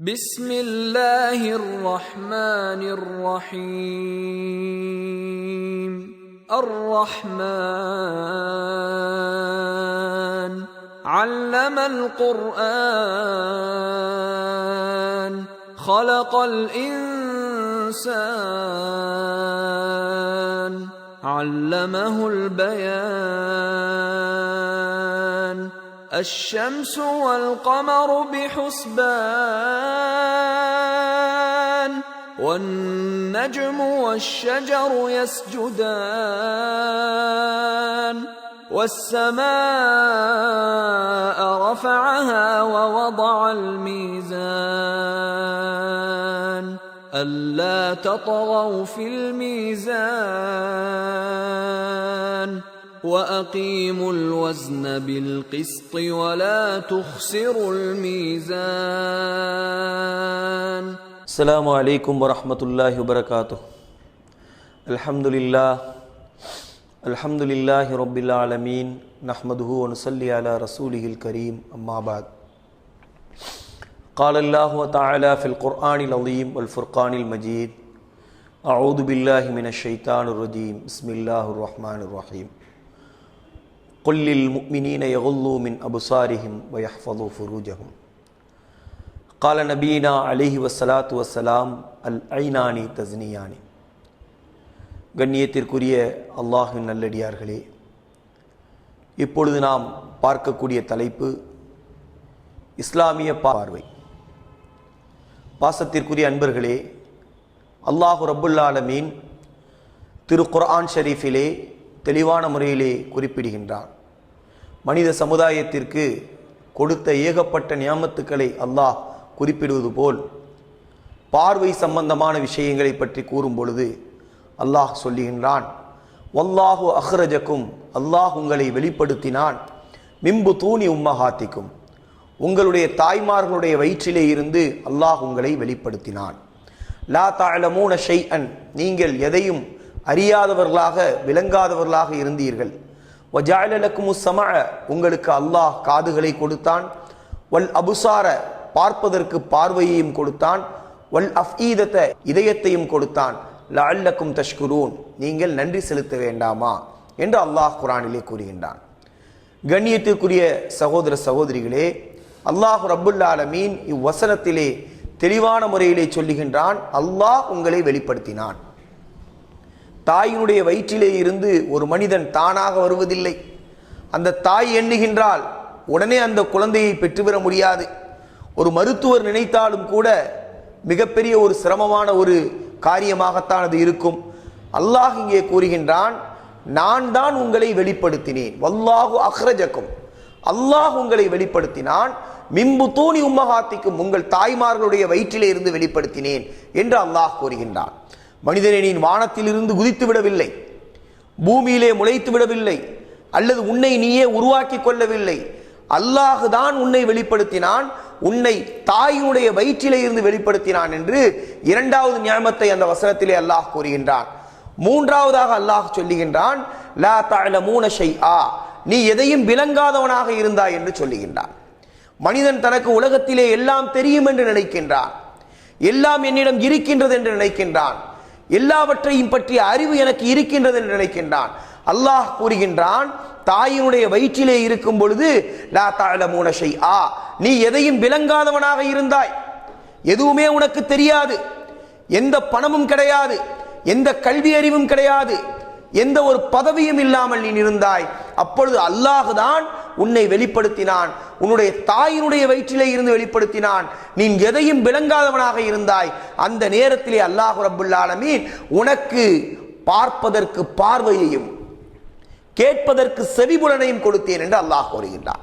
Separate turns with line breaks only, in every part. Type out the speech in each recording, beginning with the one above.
بسم الله الرحمن الرحيم الرحمن علم القرآن خلق الإنسان علمه البيان الشمس والقمر بحسبان والنجم والشجر يسجدان والسماء رفعها ووضع الميزان ألا تطغوا في الميزان وأقيموا الوزن بالقسط ولا تخسروا الميزان.
السلام عليكم ورحمة الله وبركاته. الحمد لله رب العالمين نحمده ونصلي على رسوله الكريم أما بعد. قال الله تعالى في القرآن العظيم والفرقان المجيد أعوذ بالله من الشيطان الرجيم بسم الله الرحمن الرحيم قل للمؤمنين يغضوا من أبصارهم ويحفظوا فروجهم قال نبينا عليه والصلاة والسلام العينان تزنيان. கண்ணியத்திற்குரிய அல்லாஹ்வின் நல்லடியார்களே, இப்பொழுது நாம் பார்க்கக்கூடிய தலைப்பு இஸ்லாமிய பார்வை. பாசத்திற்குரிய அன்பர்களே, அல்லாஹு ரப்புல் ஆலமீன் திரு குர்ஆன் ஷரீஃபிலே தெளிவான முறையிலே குறிப்பிடுகின்றான். மனித சமுதாயத்திற்கு கொடுத்த ஏகப்பட்ட நியாமத்துக்களை அல்லாஹ் குறிப்பிடுவது போல் பார்வை சம்பந்தமான விஷயங்களை பற்றி கூறும் பொழுது அல்லாஹ் சொல்லுகின்றான், வல்லாஹு அஹ்ரஜக்கும், அல்லாஹ் உங்களை வெளிப்படுத்தினான், மிம்பு தூணி உம்மஹாத்திக்கும், உங்களுடைய தாய்மார்களுடைய வயிற்றிலே இருந்து அல்லாஹ் உங்களை வெளிப்படுத்தினான். லா தஅலமூன ஷைஅன், நீங்கள் எதையும் அறியாதவர்களாக விளங்காதவர்களாக இருந்தீர்கள். வஜஅல லக்குமுஸ் ஸமஅ, உங்களுக்கு அல்லாஹ் காதுகளை கொடுத்தான். வல் அபுசார, பார்ப்பதற்கு பார்வையையும் கொடுத்தான். வல் அஃஈதத, இதயத்தையும் கொடுத்தான். லஅல்லக்கும் தஷ்குரூன், நீங்கள் நன்றி செலுத்த வேண்டாமா என்று அல்லாஹ் குர்ஆனிலே கூறுகின்றான். கண்ணியத்திற்குரிய சகோதர சகோதரிகளே, அல்லாஹ் ரப்புல் ஆலமீன் இவ்வசனத்திலே தெளிவான முறையிலே சொல்லுகின்றான், அல்லாஹ் உங்களை வெளிப்படுத்தினான். தாயினுடைய வயிற்றிலே இருந்து ஒரு மனிதன் தானாக வருவதில்லை. அந்த தாய் எண்ணுகின்றால் உடனே அந்த குழந்தையை பெற்றுவிட முடியாது. ஒரு மருத்துவர் நினைத்தாலும் கூட மிகப்பெரிய ஒரு சிரமமான ஒரு காரியமாகத்தான் அது இருக்கும். அல்லாஹ் இங்கே கூறுகின்றான், நான் தான் உங்களை வெளிப்படுத்தினேன். வல்லாஹு அஹ்ரஜக்கும், அல்லாஹ் உங்களை வெளிப்படுத்தினான். மிம்பு தூணி உம்மஹாத்திக்கும், உங்கள் தாய்மார்களுடைய வயிற்றிலே இருந்து வெளிப்படுத்தினேன் என்று அல்லாஹ் கூறுகின்றான். மனிதனை நீ வானத்தில் இருந்து குதித்து விடவில்லை, பூமியிலே முளைத்து விடவில்லை, அல்லது உன்னை நீயே உருவாக்கி கொள்ளவில்லை. அல்லாஹ் தான் உன்னை வெளிப்படுத்தினான், உன்னை தாயினுடைய வயிற்றிலே இருந்து வெளிப்படுத்தினான் என்று இரண்டாவது நியாமத்தை அந்த வசனத்திலே அல்லாஹ் கூறுகின்றான். மூன்றாவதாக அல்லாஹ் சொல்லுகின்றான், லா தஅலமூன ஷைஆ, நீ எதையும் விளங்காதவனாக இருந்தாய் என்று சொல்லுகின்றான். மனிதன் தனக்கு உலகத்திலே எல்லாம் தெரியும் என்று நினைக்கின்றான், எல்லாம் என்னிடம் இருக்கின்றது என்று நினைக்கின்றான், எல்லாவற்றையும் பற்றிய அறிவு எனக்கு இருக்கின்றது என்று நினைக்கின்றான். அல்லாஹ் கூறுகின்றான், தாயினுடைய வயிற்றிலே இருக்கும் பொழுது லா தஅலமூன ஷைஆ, நீ எதையும் விளங்காதவனாக இருந்தாய். எதுவுமே உனக்கு தெரியாது, எந்த பணமும் கிடையாது, எந்த கல்வி அறிவும் கிடையாது, எந்த ஒரு பதவியும் இல்லாமல் நீ இருந்தாய். அப்பொழுது அல்லாஹ் தான் உன்னை வெளிப்படுத்தினான், உன்னுடைய தாயினுடைய வயிற்றிலே இருந்து வெளிப்படுத்தினான். நீ எதையும் விளங்காதவனாக இருந்தாய். அந்த நேரத்திலே அல்லாஹ் ரப்புல் ஆலமீன் உனக்கு பார்ப்பதற்கு பார்வையையும் கேட்பதற்கு செவிபுலனையும் கொடுத்தேன் என்று அல்லாஹ் கூறுகின்றான்.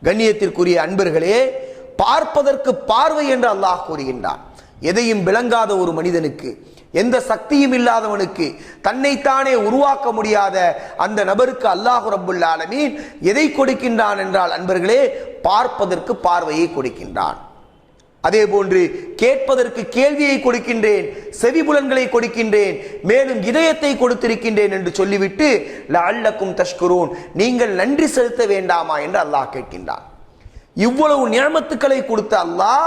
கண்ணியத்திற்குரிய அன்பர்களே, பார்ப்பதற்கு பார்வை என்று அல்லாஹ் கூறுகின்றான். எதையும் விளங்காத ஒரு மனிதனுக்கு, எந்த சக்தியும் இல்லாதவனுக்கு, தன்னைத்தானே உருவாக்க முடியாத அந்த நபருக்கு அல்லாஹ் ரப்புல் ஆலமீன் எதை கொடுக்கின்றான் என்றால் அன்பர்களே, பார்ப்பதற்கு பார்வையை கொடுக்கின்றான். அதே போன்று கேட்பதற்கு கேள்வியை கொடுக்கின்றேன், செவிபுலன்களை கொடுக்கின்றேன், மேலும் இதயத்தை கொடுத்திருக்கின்றேன் என்று சொல்லிவிட்டு லஅல்லக்கும் தஷ்குரூன், நீங்கள் நன்றி செலுத்த வேண்டாமா என்று அல்லாஹ் கேட்கின்றான். இவ்வளவு நியமத்துக்களை கொடுத்த அல்லாஹ்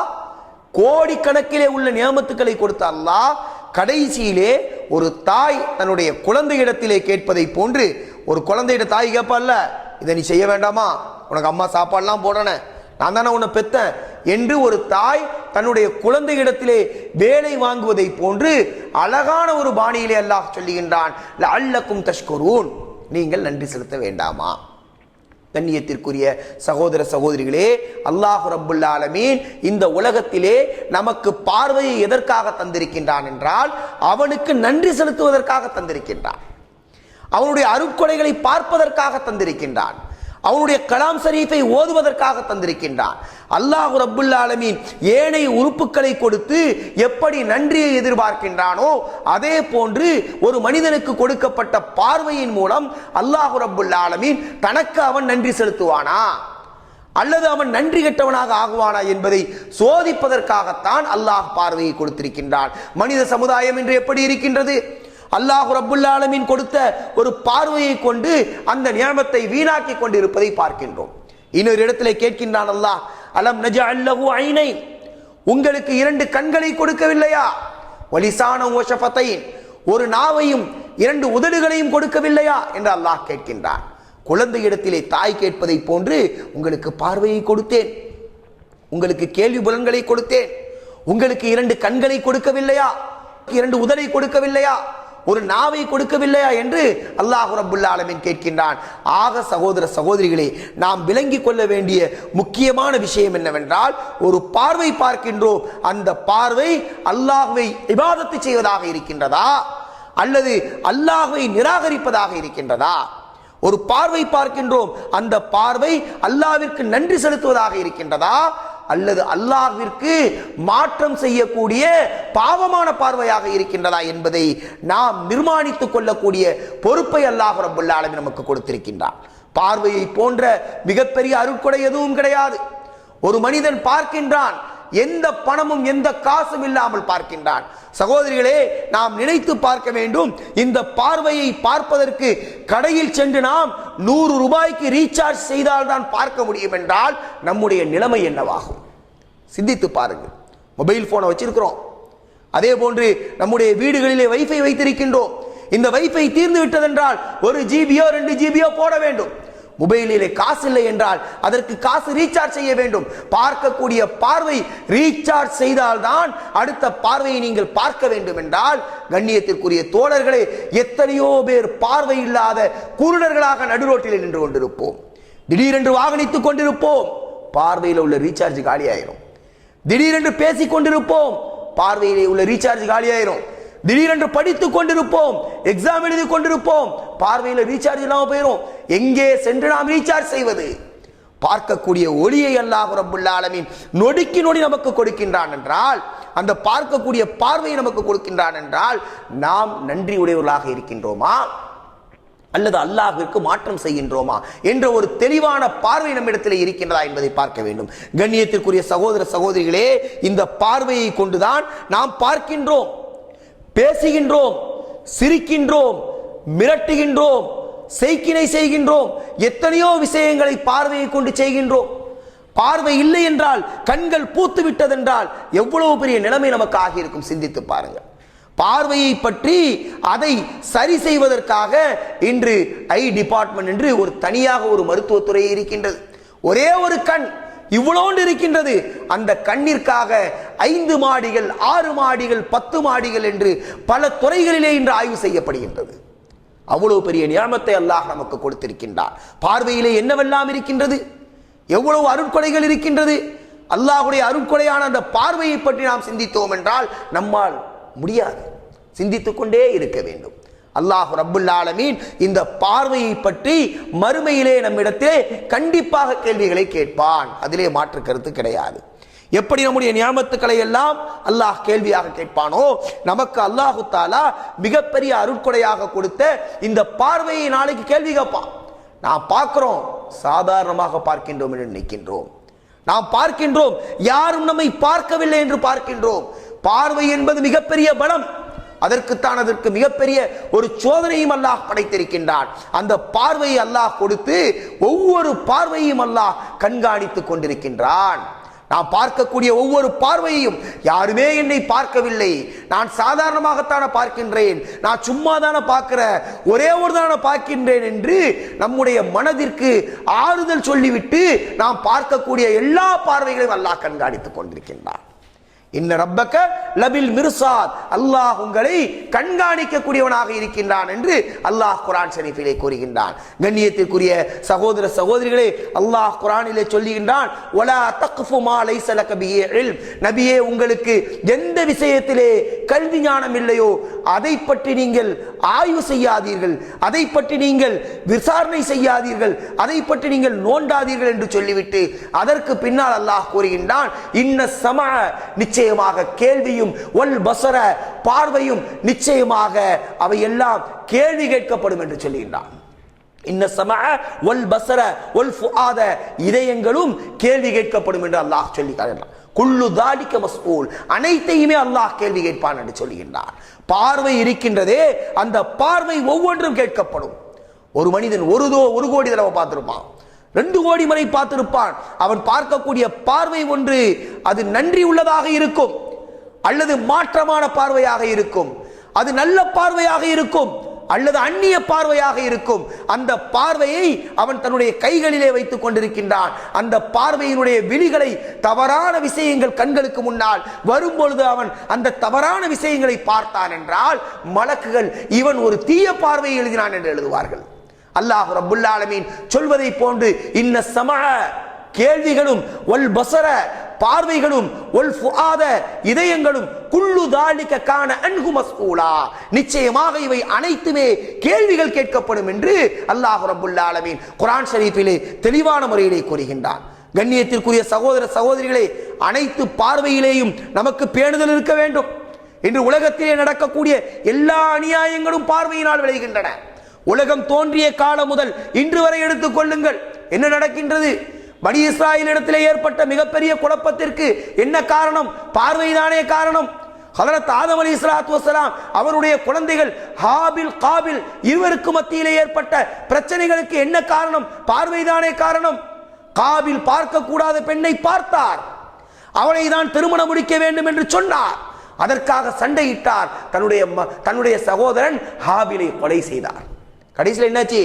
கோடிக்கணக்கிலே உள்ள நியமத்துக்களை கொடுத்த அல்லாஹ் கடைசியிலே ஒரு தாய் தன்னுடைய குழந்தையிடத்திலே கேட்பதை போன்று, ஒரு குழந்தையிட தாய் கேட்பால்ல, இதை நீ செய்ய வேண்டாமா, உனக்கு அம்மா சாப்பாடுலாம் போடுறேன், நான் தானே உன்னை பெத்தேன் என்று ஒரு தாய் தன்னுடைய குழந்தையிடத்திலே வேலை வாங்குவதை போன்று அழகான ஒரு பாணியிலே அல்லாஹ் சொல்லுகின்றான், லஅல்லக்கும் தஷ்குரூன், நீங்கள் நன்றி செலுத்த வேண்டாமா. கண்ணியத்திற்குரிய சகோதர சகோதரிகளே, அல்லாஹ் ரப்புல் ஆலமீன் இந்த உலகத்திலே நமக்கு பார்வையை எதற்காக தந்திருக்கின்றான் என்றால் அவனுக்கு நன்றி செலுத்துவதற்காக தந்திருக்கின்றான். அவனுடைய அருட்கொடைகளை பார்ப்பதற்காக தந்திருக்கின்றான். அவனுடைய கலாம் ஷரீஃபை ஓதுவதற்காக தந்திருக்கின்றான். அல்லாஹ் ரப்புல் ஆலமீன் ஏனைய உறுப்புகளை கொடுத்து எப்படி நன்றியை எதிர்பார்க்கின்றானோ அதே போன்று ஒரு மனிதனுக்கு கொடுக்கப்பட்ட பார்வையின் மூலம் அல்லாஹ் ரப்புல் ஆலமீன் தனக்கு அவன் நன்றி செலுத்துவானா அல்லது அவன் நன்றி கெட்டவனாக ஆகுவானா என்பதை சோதிப்பதற்காகத்தான் அல்லாஹ் பார்வையை கொடுத்திருக்கின்றான். மனித சமுதாயம் இன்று எப்படி இருக்கின்றது? அல்லாஹ் ரப்புல் ஆலமீன் கொடுத்த ஒரு பார்வையை கொண்டு அந்த நியமத்தை வீணாக்கி கொண்டிருப்பதை பார்க்கின்றோம். இன்னொரு இடத்திலே கேட்கின்றான் அல்லாஹ், அலம் நஜஅல் லஹு ஐனைன், உங்களுக்கு 2 கண்களை கொடுக்கவில்லையா? வலிசானன் வ ஷஃபதைன், ஒரு நாவையும் 2 உதடுகளையும் கொடுக்கவில்லையா என்று அல்லாஹ் கேட்கின்றான். குழந்தை இடத்திலே தாய் கேட்பதை போன்று உங்களுக்கு பார்வையை கொடுத்தேன், உங்களுக்கு கேள்வி புலன்களை கொடுத்தேன், உங்களுக்கு 2 கண்களை கொடுக்கவில்லையா, 2 உதடை கொடுக்கவில்லையா, ஒரு நாவை கொடுக்கவில்லையா என்று அல்லாஹ் ரப்புல் ஆலமீன் கேட்கின்றான். ஆக சகோதர சகோதரிகளே, நாம் விளங்கிக் கொள்ள வேண்டிய முக்கியமான விஷயம் என்னவென்றால், ஒரு பார்வை பார்க்கின்றோம், அந்த பார்வை அல்லாஹ்வை இபாதத்து செய்வதாக இருக்கின்றதா அல்லது அல்லாஹ்வை நிராகரிப்பதாக இருக்கின்றதா? ஒரு பார்வை பார்க்கின்றோம், அந்த பார்வை அல்லாஹ்விற்கு நன்றி செலுத்துவதாக இருக்கின்றதா அல்லது அல்லாஹ்விற்கு மாற்றம் செய்யக்கூடிய பாவமான பார்வையாக இருக்கின்றதா என்பதை நாம் நிர்மாணித்துக் கொள்ளக்கூடிய பொறுப்பை அல்லாஹ் ரப்புல் ஆலமீன் நமக்கு கொடுத்திருக்கின்றார். பார்வையை போன்ற மிகப்பெரிய அருட்கொடை எதுவும் கிடையாது. ஒரு மனிதன் பார்க்கின்றான், எந்த பணமும் எந்த காசும் இல்லாமல் பார்க்கின்றான். சகோதரிகளே, நாம் நினைத்து பார்க்க வேண்டும், இந்த பார்வையை பார்ப்பதற்கு கடையில் சென்று நாம் 100 ரூபாய்க்கு ரீசார்ஜ் செய்தால் தான் பார்க்க முடியும் என்றால் நம்முடைய நிலைமை என்னவாகும்? சிந்தித்து பாருங்கள். மொபைல் போனை வச்சிருக்கிறோம், அதே போன்று நம்முடைய வீடுகளிலே வைஃபை வைத்திருக்கின்றோம். இந்த வைஃபை தீர்ந்து விட்டதென்றால் 1 ஜிபியோ 2 ஜிபியோ போட வேண்டும். மொபைலிலே காசு இல்லை என்றால் அதற்கு காசு ரீசார்ஜ் செய்ய வேண்டும். பார்க்கக்கூடிய பார்வை ரீசார்ஜ் செய்தால்தான் அடுத்த பார்வையை நீங்கள் பார்க்க வேண்டும் என்றால், கண்ணியத்திற்குரிய தோழர்களே, எத்தனையோ பேர் பார்வை இல்லாத குருடர்களாக நடுரோட்டில் நின்று கொண்டிருப்போம். திடீரென்று வாகனித்துக் கொண்டிருப்போம், பார்வையில் உள்ள ரீசார்ஜ் காலியாயிரும். திடீரென்று பேசிக் கொண்டிருப்போம், பார்வையிலே உள்ள ரீசார்ஜ் காலியாயிரும். திடீரென்று படித்துக் கொண்டிருப்போம், எக்ஸாம் எழுதி கொண்டிருப்போம், பார்வையில் ரீசார்ஜ் இல்லாமல் போயிடும். எங்கே சென்று நாம் ரீசார்ஜ் செய்வது? பார்க்கக்கூடிய ஒளியை அல்லாஹ் ரப்புல் ஆலமீன் நொடிக்கு நொடி நமக்கு கொடுக்கின்றான் என்றால், அந்த பார்க்கக்கூடிய பார்வையை நமக்கு கொடுக்கின்றான் என்றால், நாம் நன்றி உடையவர்களாக இருக்கின்றோமா அல்லது அல்லாஹ்விற்கு மாற்றம் செய்கின்றோமா என்ற ஒரு தெளிவான பார்வை நம்மிடத்தில் இருக்கின்றதா என்பதை பார்க்க வேண்டும். கண்ணியத்திற்குரிய சகோதர சகோதரிகளே, இந்த பார்வையை கொண்டுதான் நாம் பார்க்கின்றோம், பேசுகின்றோம், சிரிக்கின்றோம், மிரட்டுகின்றோம், செய்கினை செய்கின்றோம், எத்தனையோ விஷயங்களை பார்வையை கொண்டு செய்கின்றோம். பார்வை இல்லை என்றால், கண்கள் பூத்து விட்டதென்றால் எவ்வளவு பெரிய நிலைமை நமக்கு ஆகியிருக்கும், சிந்தித்து பாருங்கள். பார்வையை பற்றி அதை சரி செய்வதற்காக இன்று ஐ டிபார்ட்மெண்ட் என்று ஒரு தனியாக ஒரு மருத்துவத்துறை இருக்கின்றது. ஒரே ஒரு கண் இவ்வளோண்டு இருக்கின்றது. அந்த கண்ணிற்காக 5 மாடிகள் 6 மாடிகள் 10 மாடிகள் என்று பல துறைகளிலே இன்று ஆய்வு செய்யப்படுகின்றது. அவ்வளவு பெரிய நியமத்தை அல்லாஹ் நமக்கு கொடுத்திருக்கின்றார். பார்வையிலே என்னவெல்லாம் இருக்கின்றது, எவ்வளவு அருட்கொடைகள் இருக்கின்றது. அல்லாஹ்வுடைய அருட்கொடையான அந்த பார்வையை பற்றி நாம் சிந்தித்தோம் என்றால் நம்மால் முடியாது. சிந்தித்துக் கொண்டே இருக்க வேண்டும். அல்லாஹ் ரப்புல் ஆலமீன் இந்த பார்வையை பற்றி மறுமையிலே நம்மிடத்திலே கண்டிப்பாக கேள்விகளை கேட்பான், அதிலே மாற்று கருத்து கிடையாது. எப்படி நம்முடைய நியாமத்துக்களை எல்லாம் அல்லாஹ் கேள்வியாக கேட்பானோ, நமக்கு அல்லாஹு தாலா மிகப்பெரிய அருட்கொடையாக கொடுத்த இந்த பார்வையை நாளைக்கு கேள்வி கேட்பான். நாம் பார்க்கிறோம், சாதாரணமாக பார்க்கின்றோம் என்று நினைக்கின்றோம். நாம் பார்க்கின்றோம், யாரும் நம்மை பார்க்கவில்லை என்று பார்க்கின்றோம். பார்வை என்பது மிகப்பெரிய பலம். அதற்கு மிகப்பெரிய ஒரு சோதனையும் அல்லாஹ் படைத்திருக்கின்றான். அந்த பார்வையை அல்லாஹ் கொடுத்து ஒவ்வொரு பார்வையும் அல்லாஹ் கண்காணித்துக் கொண்டிருக்கின்றான். நான் பார்க்கக்கூடிய ஒவ்வொரு பார்வையும் யாருமே என்னை பார்க்கவில்லை, நான் சாதாரணமாகத்தான பார்க்கின்றேன், நான் சும்மா தானே பார்க்கிறேன், ஒரே ஒரு தானே பார்க்கின்றேன் என்று நம்முடைய மனதிற்கு ஆறுதல் சொல்லிவிட்டு நாம் பார்க்கக்கூடிய எல்லா பார்வைகளையும் அல்லாஹ் கண்காணித்துக் கொண்டிருக்கின்றான். இன்ன ரப்பக லபில் மிர்சாத், அல்லாஹ் உங்களை கண்காணிக்கக்கூடியவனாக இருக்கின்றான் என்று அல்லாஹ் குர்ஆன் ஷரீஃபிலே கூறுகின்றான். கண்ணியத்திற்குரிய சகோதர சகோதரிகளே, அல்லாஹ் குர்ஆனிலே சொல்லுகின்றான், வலா தக்ஃபு மா லைஸ லக பிஹி இல்ம், நபியே உங்களுக்கு எந்த விஷயத்திலே கல்வி ஞானம் இல்லையோ அதை பற்றி நீங்கள் ஆய்வு செய்யாதீர்கள், அதை பற்றி நீங்கள் விசாரணை செய்யாதீர்கள், அதை பற்றி நீங்கள் நோண்டாதீர்கள் என்று சொல்லிவிட்டு அதற்கு பின்னால் அல்லாஹ் கூறுகின்றான், இன்ன ஸமஅ, நிச்சயமாக கேள்வியும், வல் பஸர, பார்வையும், நிச்சயமாக அவை எல்லாம் கேள்வி கேட்கப்படும் என்று சொல்லுகின்றான். இன்ன ஸமஅ வல் பஸர வல் ஃபுஆத, இதயங்களும் கேள்வி கேட்கப்படும் என்று அல்லாஹ் சொல்லி காட்டுகிறான். குல்லு தாலிக மஸ்ஊல், அனைத்தையுமே அல்லாஹ் கேள்வி கேட்பான் என்று சொல்லுகின்றார். பார்வை இருக்கின்றதே, அந்த பார்வை ஒவ்வொன்றும் கேட்கப்படும். ஒரு மனிதன் ஒரு கோடி தடவை பார்த்திருப்பான், 2 கோடி முறை பார்த்திருப்பான். அவன் பார்க்கக்கூடிய பார்வை ஒன்று அது நன்றி உள்ளதாக இருக்கும், அல்லது மாற்றமான பார்வையாக இருக்கும், அது நல்ல பார்வையாக இருக்கும், அல்லது அந்நிய பார்வையாக இருக்கும். அந்த பார்வையை அவன் தன்னுடைய கைகளிலே வைத்துக் கொண்டிருக்கின்றான். அந்த பார்வையினுடைய விழிகளை தவறான விஷயங்கள் கண்களுக்கு முன்னால் வரும்பொழுது அவன் அந்த தவறான விஷயங்களை பார்த்தான் என்றால் மலக்குகள் இவன் ஒரு தீய பார்வையை எழுதினான் என்று எழுதுவார்கள். அல்லாஹ் ரப்புல் ஆலமீன் சொல்வதை போன்று இன்ன ஸமஅ, கேள்விகளும், வல் பஸர, பார்வைகளும், வல் ஃபுஆத, இதயங்களும், குல்லு தாலிக கான அன்ஹு மஸ்ஊலா, நிச்சயமாக இவை அனைத்துமே கேள்விகள் கேட்கப்படும் என்று அல்லாஹ் ரப்புல் ஆலமீன் குர்ஆன் ஷரீஃபிலே தெளிவான முறையிலே கூறுகின்றான். கண்ணியத்திற்குரிய சகோதர சகோதரிகளே, அனைத்து பார்வையிலேயும் நமக்கு பேணுதல் இருக்க வேண்டும். இன்று உலகத்திலே நடக்கக்கூடிய எல்லா அநியாயங்களும் பார்வையினால் விளைகின்றன. உலகம் தோன்றிய காலம் முதல் இன்று வரை எடுத்துக் கொள்ளுங்கள், என்ன நடக்கின்றது? பனி இஸ்ராயேல் இடத்திலே ஏற்பட்ட மிகப்பெரிய குழப்பத்திற்கு என்ன காரணம்? பார்வைதானே காரணம். ஹஜ்ரத் ஆதம் அலைஹிஸ்ஸலாத்து வஸ்ஸலாம் அவருடைய குழந்தைகள் ஹாபில் காபில் இருவருக்கு மத்தியிலே ஏற்பட்ட பிரச்சனைகளுக்கு என்ன காரணம்? பார்வைதானே காரணம். காபில் பார்க்க கூடாத பெண்ணை பார்த்தார், அவளை தான் திருமணம் முடிக்க வேண்டும் என்று சொன்னார். அதற்காக சண்டையிட்டார். தன்னுடைய சகோதரன் ஹாபிலை கொலை செய்தார். கடைசியில் என்னாச்சு?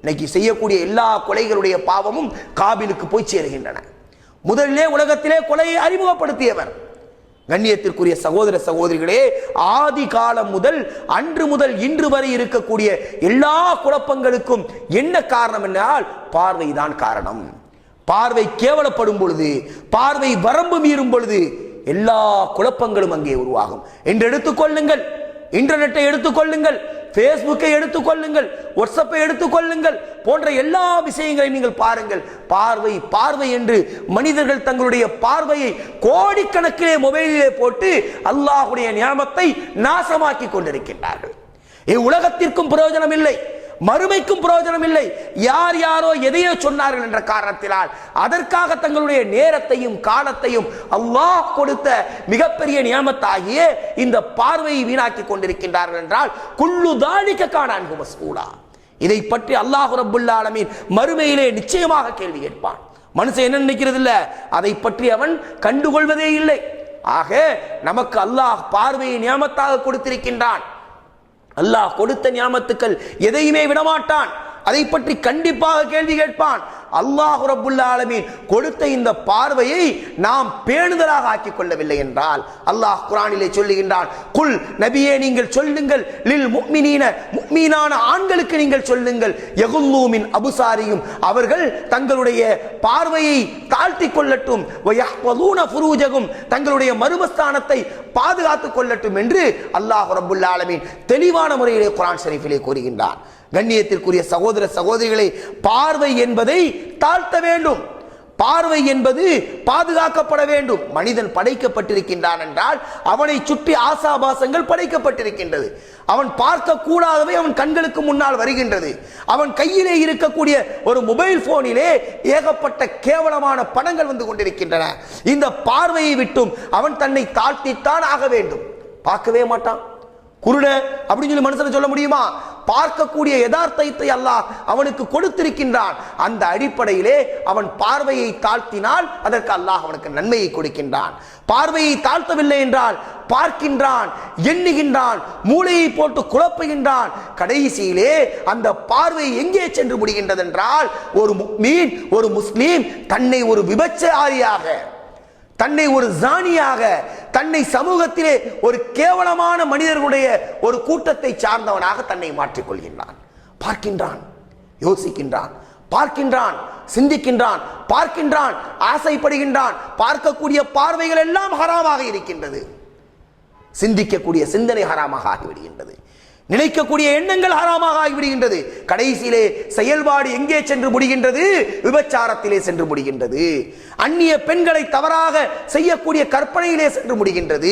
இன்னைக்கு செய்யக்கூடிய எல்லா கொலைகளுடைய பாவமும் காபிலுக்கு போய் சேருகின்றன. முதலிலே உலகத்திலே கொலையை அறிமுகப்படுத்தியவர். கண்ணியத்திற்குரிய சகோதர சகோதரிகளே, ஆதி காலம் முதல் அன்று முதல் இன்று வரை இருக்கக்கூடிய எல்லா குழப்பங்களுக்கும் என்ன காரணம் என்றால் பார்வைதான் காரணம். பார்வை கேவலப்படும் பொழுது, பார்வை வரம்பு மீறும் பொழுது எல்லா குழப்பங்களும் அங்கே உருவாகும் என்று எடுத்துக்கொள்ளுங்கள். இன்டர்நெட்டை எடுத்துக்கொள்ளுங்கள், பேஸ்புக்கை எடுத்துக்கொள்ளுங்கள், வாட்ஸ்அப்பை எடுத்துக்கொள்ளுங்கள், போன்ற எல்லா விஷயங்களையும் நீங்கள் பாருங்கள். பார்வை பார்வை என்று மனிதர்கள் தங்களுடைய பார்வையை கோடிக்கணக்கிலே மொபைலிலே போட்டு அல்லாஹ்வுடைய நியாமத்தை நாசமாக்கி கொண்டிருக்கின்றார்கள். உலகத்திற்கும் பிரயோஜனம் இல்லை, மறுமைக்கும் பிரயோஜனம் இல்லை. யார் யாரோ எதையோ சொன்னார்கள் என்ற காரணத்தினால் அதற்காக தங்களுடைய நேரத்தையும் காலத்தையும் அல்லாஹ் கொடுத்த மிகப்பெரிய நியாமத்தாகிய இந்த பார்வையை வீணாக்கி கொண்டிருக்கின்றார்கள் என்றால் குல்லு தாலிக கான அன்ஹு மஸ்ஊலா, இதை பற்றி அல்லாஹ் ரப்புல் ஆலமீன் மறுமையிலே நிச்சயமாக கேள்வி கேட்பான். மனுஷன் என்ன நினைக்கிறது இல்ல, அதை பற்றி அவன் கண்டுகொள்வதே இல்லை. ஆக நமக்கு அல்லாஹ் பார்வையை நியாமத்தாக கொடுத்திருக்கின்றான். அல்லாஹ் கொடுத்த நியாமத்துக்கள் எதையுமே விடமாட்டான், அதை பற்றி கண்டிப்பாக கேள்வி கேட்பான். அல்லாஹ் ரப்புல் ஆலமீன் கொடுத்த இந்த பார்வையை நாம் பேணுதலாக ஆக்கிக் கொள்ளவில்லை என்றால் அல்லாஹ் குர்ஆனிலே சொல்லுகின்றான், குல் நபியே நீங்கள் சொல்லுங்கள், லில் முஃமினீன, முஃமினான ஆண்களுக்கு நீங்கள் சொல்லுங்கள், யகுல்லூ மின் அபுசாரியும், அவர்கள் தங்களுடைய பார்வையை தாழ்த்திக் கொள்ளட்டும், வயஹ்ஃபதூன ஃபுரூஜகும், தங்களுடைய மர்மஸ்தானத்தை பாதுகாத்துக் கொள்ளட்டும் என்று அல்லாஹ் ரப்புல் ஆலமீன் தெளிவான முறையிலே குர்ஆன் ஷரீஃபிலே கூறுகின்றான். கண்ணியத்திற்குரிய சகோதர சகோதரிகளை, பார்வை என்பதை தாழ்த்த வேண்டும், பார்வை என்பது பாதுகாக்கப்பட வேண்டும். மனிதன் படைக்கப்பட்டிருக்கின்றான் என்றால் அவனை சுற்றி ஆசாபாசங்கள் படைக்கப்பட்டிருக்கின்றது. அவன் பார்க்க கூடாதவை அவன் கண்களுக்கு முன்னால் வருகின்றது. அவன் கையிலே இருக்கக்கூடிய ஒரு மொபைல் போனிலே ஏகப்பட்ட கேவலமான படங்கள் வந்து கொண்டிருக்கின்றன. இந்த பார்வையை விட்டும் அவன் தன்னை தாழ்த்தித்தான் ஆக வேண்டும். பார்க்கவே மாட்டான். குருட அப்படின்னு சொல்லி மனுஷனை சொல்ல முடியுமா? பார்க்கக்கூடிய யதார்த்தத்தை அல்லாஹ் அவனுக்கு கொடுத்திருக்கின்றான். அந்த அடிப்படையிலே அவன் பார்வையை தாழ்த்தினால் அதற்கு அல்லாஹ் அவனுக்கு நன்மையை கொடுக்கின்றான். பார்வையை தாழ்த்தவில்லை என்றால் பார்க்கின்றான், எண்ணுகின்றான், மூளையை போட்டு குழப்புகின்றான். கடைசியிலே அந்த பார்வை எங்கே சென்று முடிகின்றது என்றால், ஒரு முஃமின், ஒரு முஸ்லீம் தன்னை ஒரு விபச்சாரியாக, தன்னை ஒரு ஜானியாக, தன்னை சமூகத்திலே ஒரு கேவலமான மனிதர்களுடைய ஒரு கூட்டத்தை சார்ந்தவனாக தன்னை மாற்றிக்கொள்கின்றான். பார்க்கின்றான், யோசிக்கின்றான், பார்க்கின்றான், சிந்திக்கின்றான், பார்க்கின்றான், ஆசைப்படுகின்றான். பார்க்கக்கூடிய பார்வைகள் எல்லாம் ஹராமாக இருக்கின்றது. சிந்திக்கக்கூடிய சிந்தனை ஹராமாக ஆகிவிடுகின்றது. நினைக்கக்கூடிய எண்ணங்கள் ஹராமாக ஆகிவிடுகின்றது. கடைசியிலே செயல்பாடு எங்கே சென்று முடிகின்றது? விபச்சாரத்திலே சென்று முடிகின்றது. அந்நிய பெண்களை தவறாக செய்யக்கூடிய கற்பனையிலே சென்று முடிகின்றது.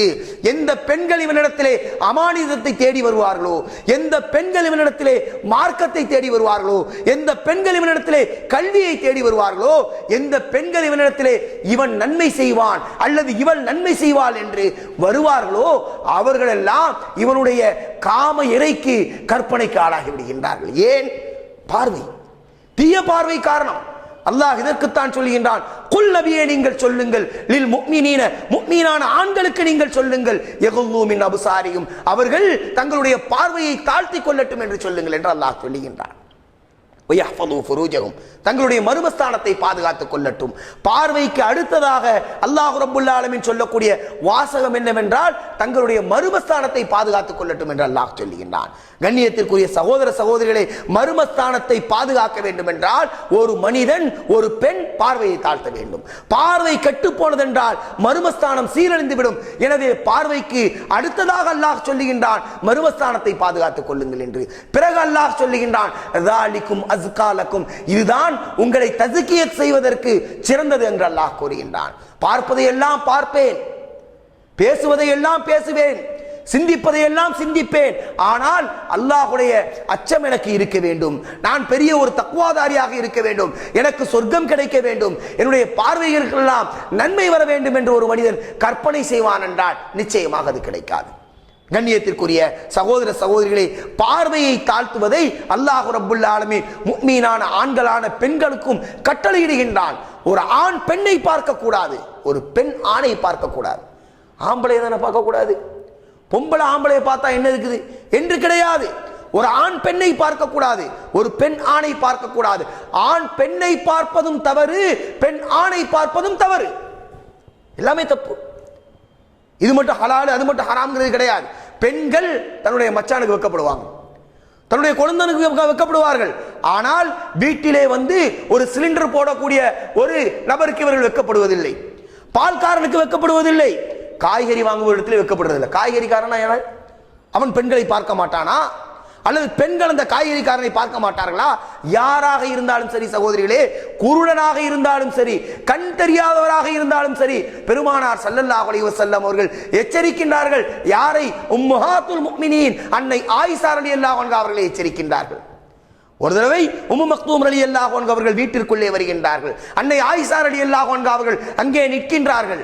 எந்த பெண்கள் இவனிடத்திலே அமானிதத்தை தேடி வருவார்களோ, எந்த பெண்கள் இவனிடத்திலே மார்க்கத்தை தேடி வருவார்களோ, எந்த பெண்கள் இவனிடத்திலே கல்வியை தேடி வருவார்களோ, எந்த பெண்கள் இவனிடத்திலே இவன் நன்மை செய்வான் அல்லது இவள் நன்மை செய்வாள் என்று வருவார்களோ, அவர்களெல்லாம் இவனுடைய காம இறைக்கு, கற்பனைக்கு ஆளாகி விடுகின்றார்கள். ஏன்? பார்வை, தீய பார்வை காரணம். அல்லாஹ் இதற்குத்தான் சொல்லுகின்றான், குல் நபியே நீங்கள் சொல்லுங்கள், லில் முஃமினீன, முஃமினான ஆண்களுக்கு நீங்கள் சொல்லுங்கள், யகுல்லூ மின் அப்சாரிஹிம், அவர்கள் தங்களுடைய பார்வையை தாழ்த்திக் கொள்ளட்டும் என்று சொல்லுங்கள் என்று அல்லாஹ் சொல்லுகின்றான். தங்களுடைய மர்மஸ்தானத்தை பாதுகாத்துக் கொள்ளட்டும். பார்வைக்கு அடுத்ததாக அல்லாஹ் ரப்புல் ஆலமீன் சொல்லக்கூடிய வாசகம் என்னவென்றால், தங்களுடைய மர்மஸ்தானத்தை பாதுகாத்துக் கொள்ளட்டும் என்று அல்லாஹ் சொல்லுகின்றான். கண்ணியத்திற்குரிய சகோதர சகோதரிகளை, மர்மஸ்தானத்தை பாதுகாக்க வேண்டும் என்றால் ஒரு மனிதன், ஒரு பெண் பார்வையை தாழ்த்த வேண்டும். பார்வை கெட்டு போனதென்றால் மர்மஸ்தானம் சீரழிந்து விடும். எனவே பார்வைக்கு அடுத்ததாக அல்லாஹ் சொல்லுகின்றான், மர்மஸ்தானத்தை பாதுகாத்துக் கொள்ளுங்கள் என்று. பிறகு அல்லாஹ் சொல்லுகின்றான், இதுதான் உங்களை தஸ்கியத் செய்வதற்கு சிறந்தது என்று அல்லாஹ் கூறுகின்றான். பார்ப்பதை எல்லாம் பார்ப்பேன், பேசுவதை எல்லாம் பேசுவேன், சிந்திப்பதை எல்லாம் சிந்திப்பேன். ஆனால் அல்லாஹ்வுடைய அச்சம் எனக்கு இருக்க வேண்டும், நான் பெரிய ஒரு தக்வாதாரியாக இருக்க வேண்டும், எனக்கு சொர்க்கம் கிடைக்க வேண்டும், என்னுடைய பார்வைகளுக்கெல்லாம் நன்மை வர வேண்டும் என்று ஒரு மனிதன் கற்பனை செய்வான் என்றால் நிச்சயமாக அது கிடைக்காது. கண்ணியத்திற்குரிய சகோதர சகோதரிகளை, பார்வையை தாழ்த்துவதை அல்லாஹ் ரப்புல் ஆலமீன் முஃமினான ஆண்களான பெண்களுக்கும் கட்டளையிடுகின்றான். ஒரு ஆண் பெண்ணை பார்க்க கூடாது, ஒரு பெண் ஆணை பார்க்க கூடாது. ஆம்பளை தானே பார்க்க கூடாது, பொம்பளை ஆம்பளையை பார்த்தா என்ன இருக்குது என்று கிடையாது. ஒரு ஆண் பெண்ணை பார்க்க கூடாது, ஒரு பெண் ஆணை பார்க்க கூடாது. ஆண் பெண்ணை பார்ப்பதும் தவறு, பெண் ஆணை பார்ப்பதும் தவறு, எல்லாமே தப்பு. இது மட்டும் ஹலால், அது மட்டும் ஹராம்ங்கிறது கிடையாது. பெண்கள் தன்னுடைய மச்சானுக்கு வெக்கப்படுவாங்க, தன்னுடைய குழந்தைக்கு வெக்கப்படுவார்கள். ஆனால் வீட்டிலே வந்து ஒரு சிலிண்டர் போடக்கூடிய ஒரு நபருக்கு இவர்கள் வெக்கப்படுவதில்லை, பால்காரனுக்கு வெக்கப்படுவதில்லை, காய்கறி வாங்குவோர் இடத்துல வெக்கப்படுறதில்லை. காய்கறிக்காரனா யார்? அவன் பெண்களை பார்க்க மாட்டானா? அல்லது பெண்கள் அந்த காய்கறிக்காரனை பார்க்க மாட்டார்களா? யாராக இருந்தாலும் சரி சகோதரிகளே, குருடனாக இருந்தாலும் சரி, கண் தெரியாதவராக இருந்தாலும் சரி, பெருமானார் ஸல்லல்லாஹு அலைஹி வஸல்லம் அவர்கள் எச்சரிக்கின்றார்கள். யாரை? உம்மஹாத்துல் முஃமினீன் அன்னை ஆயிஷா ரலியல்லாஹு அன்ஹா அவர்களை எச்சரிக்கின்றார்கள். ஒரு தடவை உம்மு மக்தூம் ரலியல்லாஹு அன்ஹா அவர்கள் வீட்டிற்குள்ளே வருகின்றார்கள். அன்னை ஆயிஷா ரலியல்லாஹு அன்ஹா அவர்கள் அங்கே நிற்கின்றார்கள்.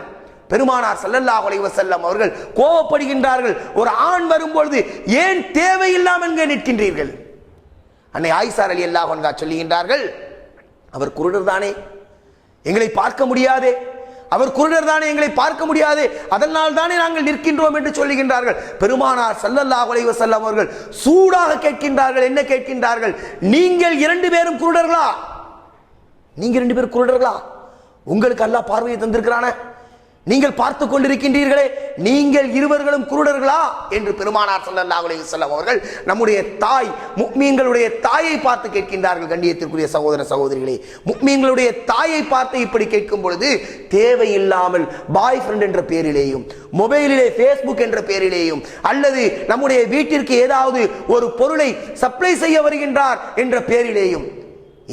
பெருமானார் ஸல்லல்லாஹு அலைஹி வஸல்லம் அவர்கள் கோபப்படுகின்றார்கள். ஒரு ஆண் வரும்பொழுது ஏன் தேவையில்லாமல் இங்கே நிற்கின்றீர்கள்? அன்னை ஆயிஷா ரலியல்லாஹு அன்ஹா சொல்லுகின்றார்கள், அவர் குருடர் தானே, எங்களை பார்க்க முடியாதே, அவர் குருடர் தானே, எங்களை பார்க்க முடியாது, அதனால் தானே நாங்கள் நிற்கின்றோம் என்று சொல்லுகின்றார்கள். பெருமானார் ஸல்லல்லாஹு அலைஹி வஸல்லம் அவர்கள் சூடாக கேட்கின்றார்கள். என்ன கேட்கின்றார்கள்? நீங்கள் இரண்டு பேரும் குருடர்களா? நீங்க ரெண்டு பேரும் குருடர்களா? உங்களுக்கு அல்லாஹ் பார்வையை தந்திருக்கிறானே, நீங்கள் பார்த்து கொண்டிருக்கின்றீர்களே, நீங்கள் இருவர்களும் குருடர்களா என்று பெருமானார் ஸல்லல்லாஹு அலைஹி வஸல்லம் அவர்கள் நம்முடைய தாய் முஃமின்களுடைய தாயை பார்த்து கேட்கின்றார்கள். கண்ணியத்திற்குரிய சகோதர சகோதரிகளே, முஃமின்களுடைய தாயை பார்த்து இப்படி கேட்கும் பொழுது தேவையில்லாமல் பாய் ஃப்ரெண்ட் என்ற பெயரிலேயும், மொபைலிலே ஃபேஸ்புக் என்ற பெயரிலேயும், அல்லது நம்முடைய வீட்டிற்கு ஏதாவது ஒரு பொருளை சப்ளை செய்ய வருகின்றார் என்ற பெயரிலேயும்,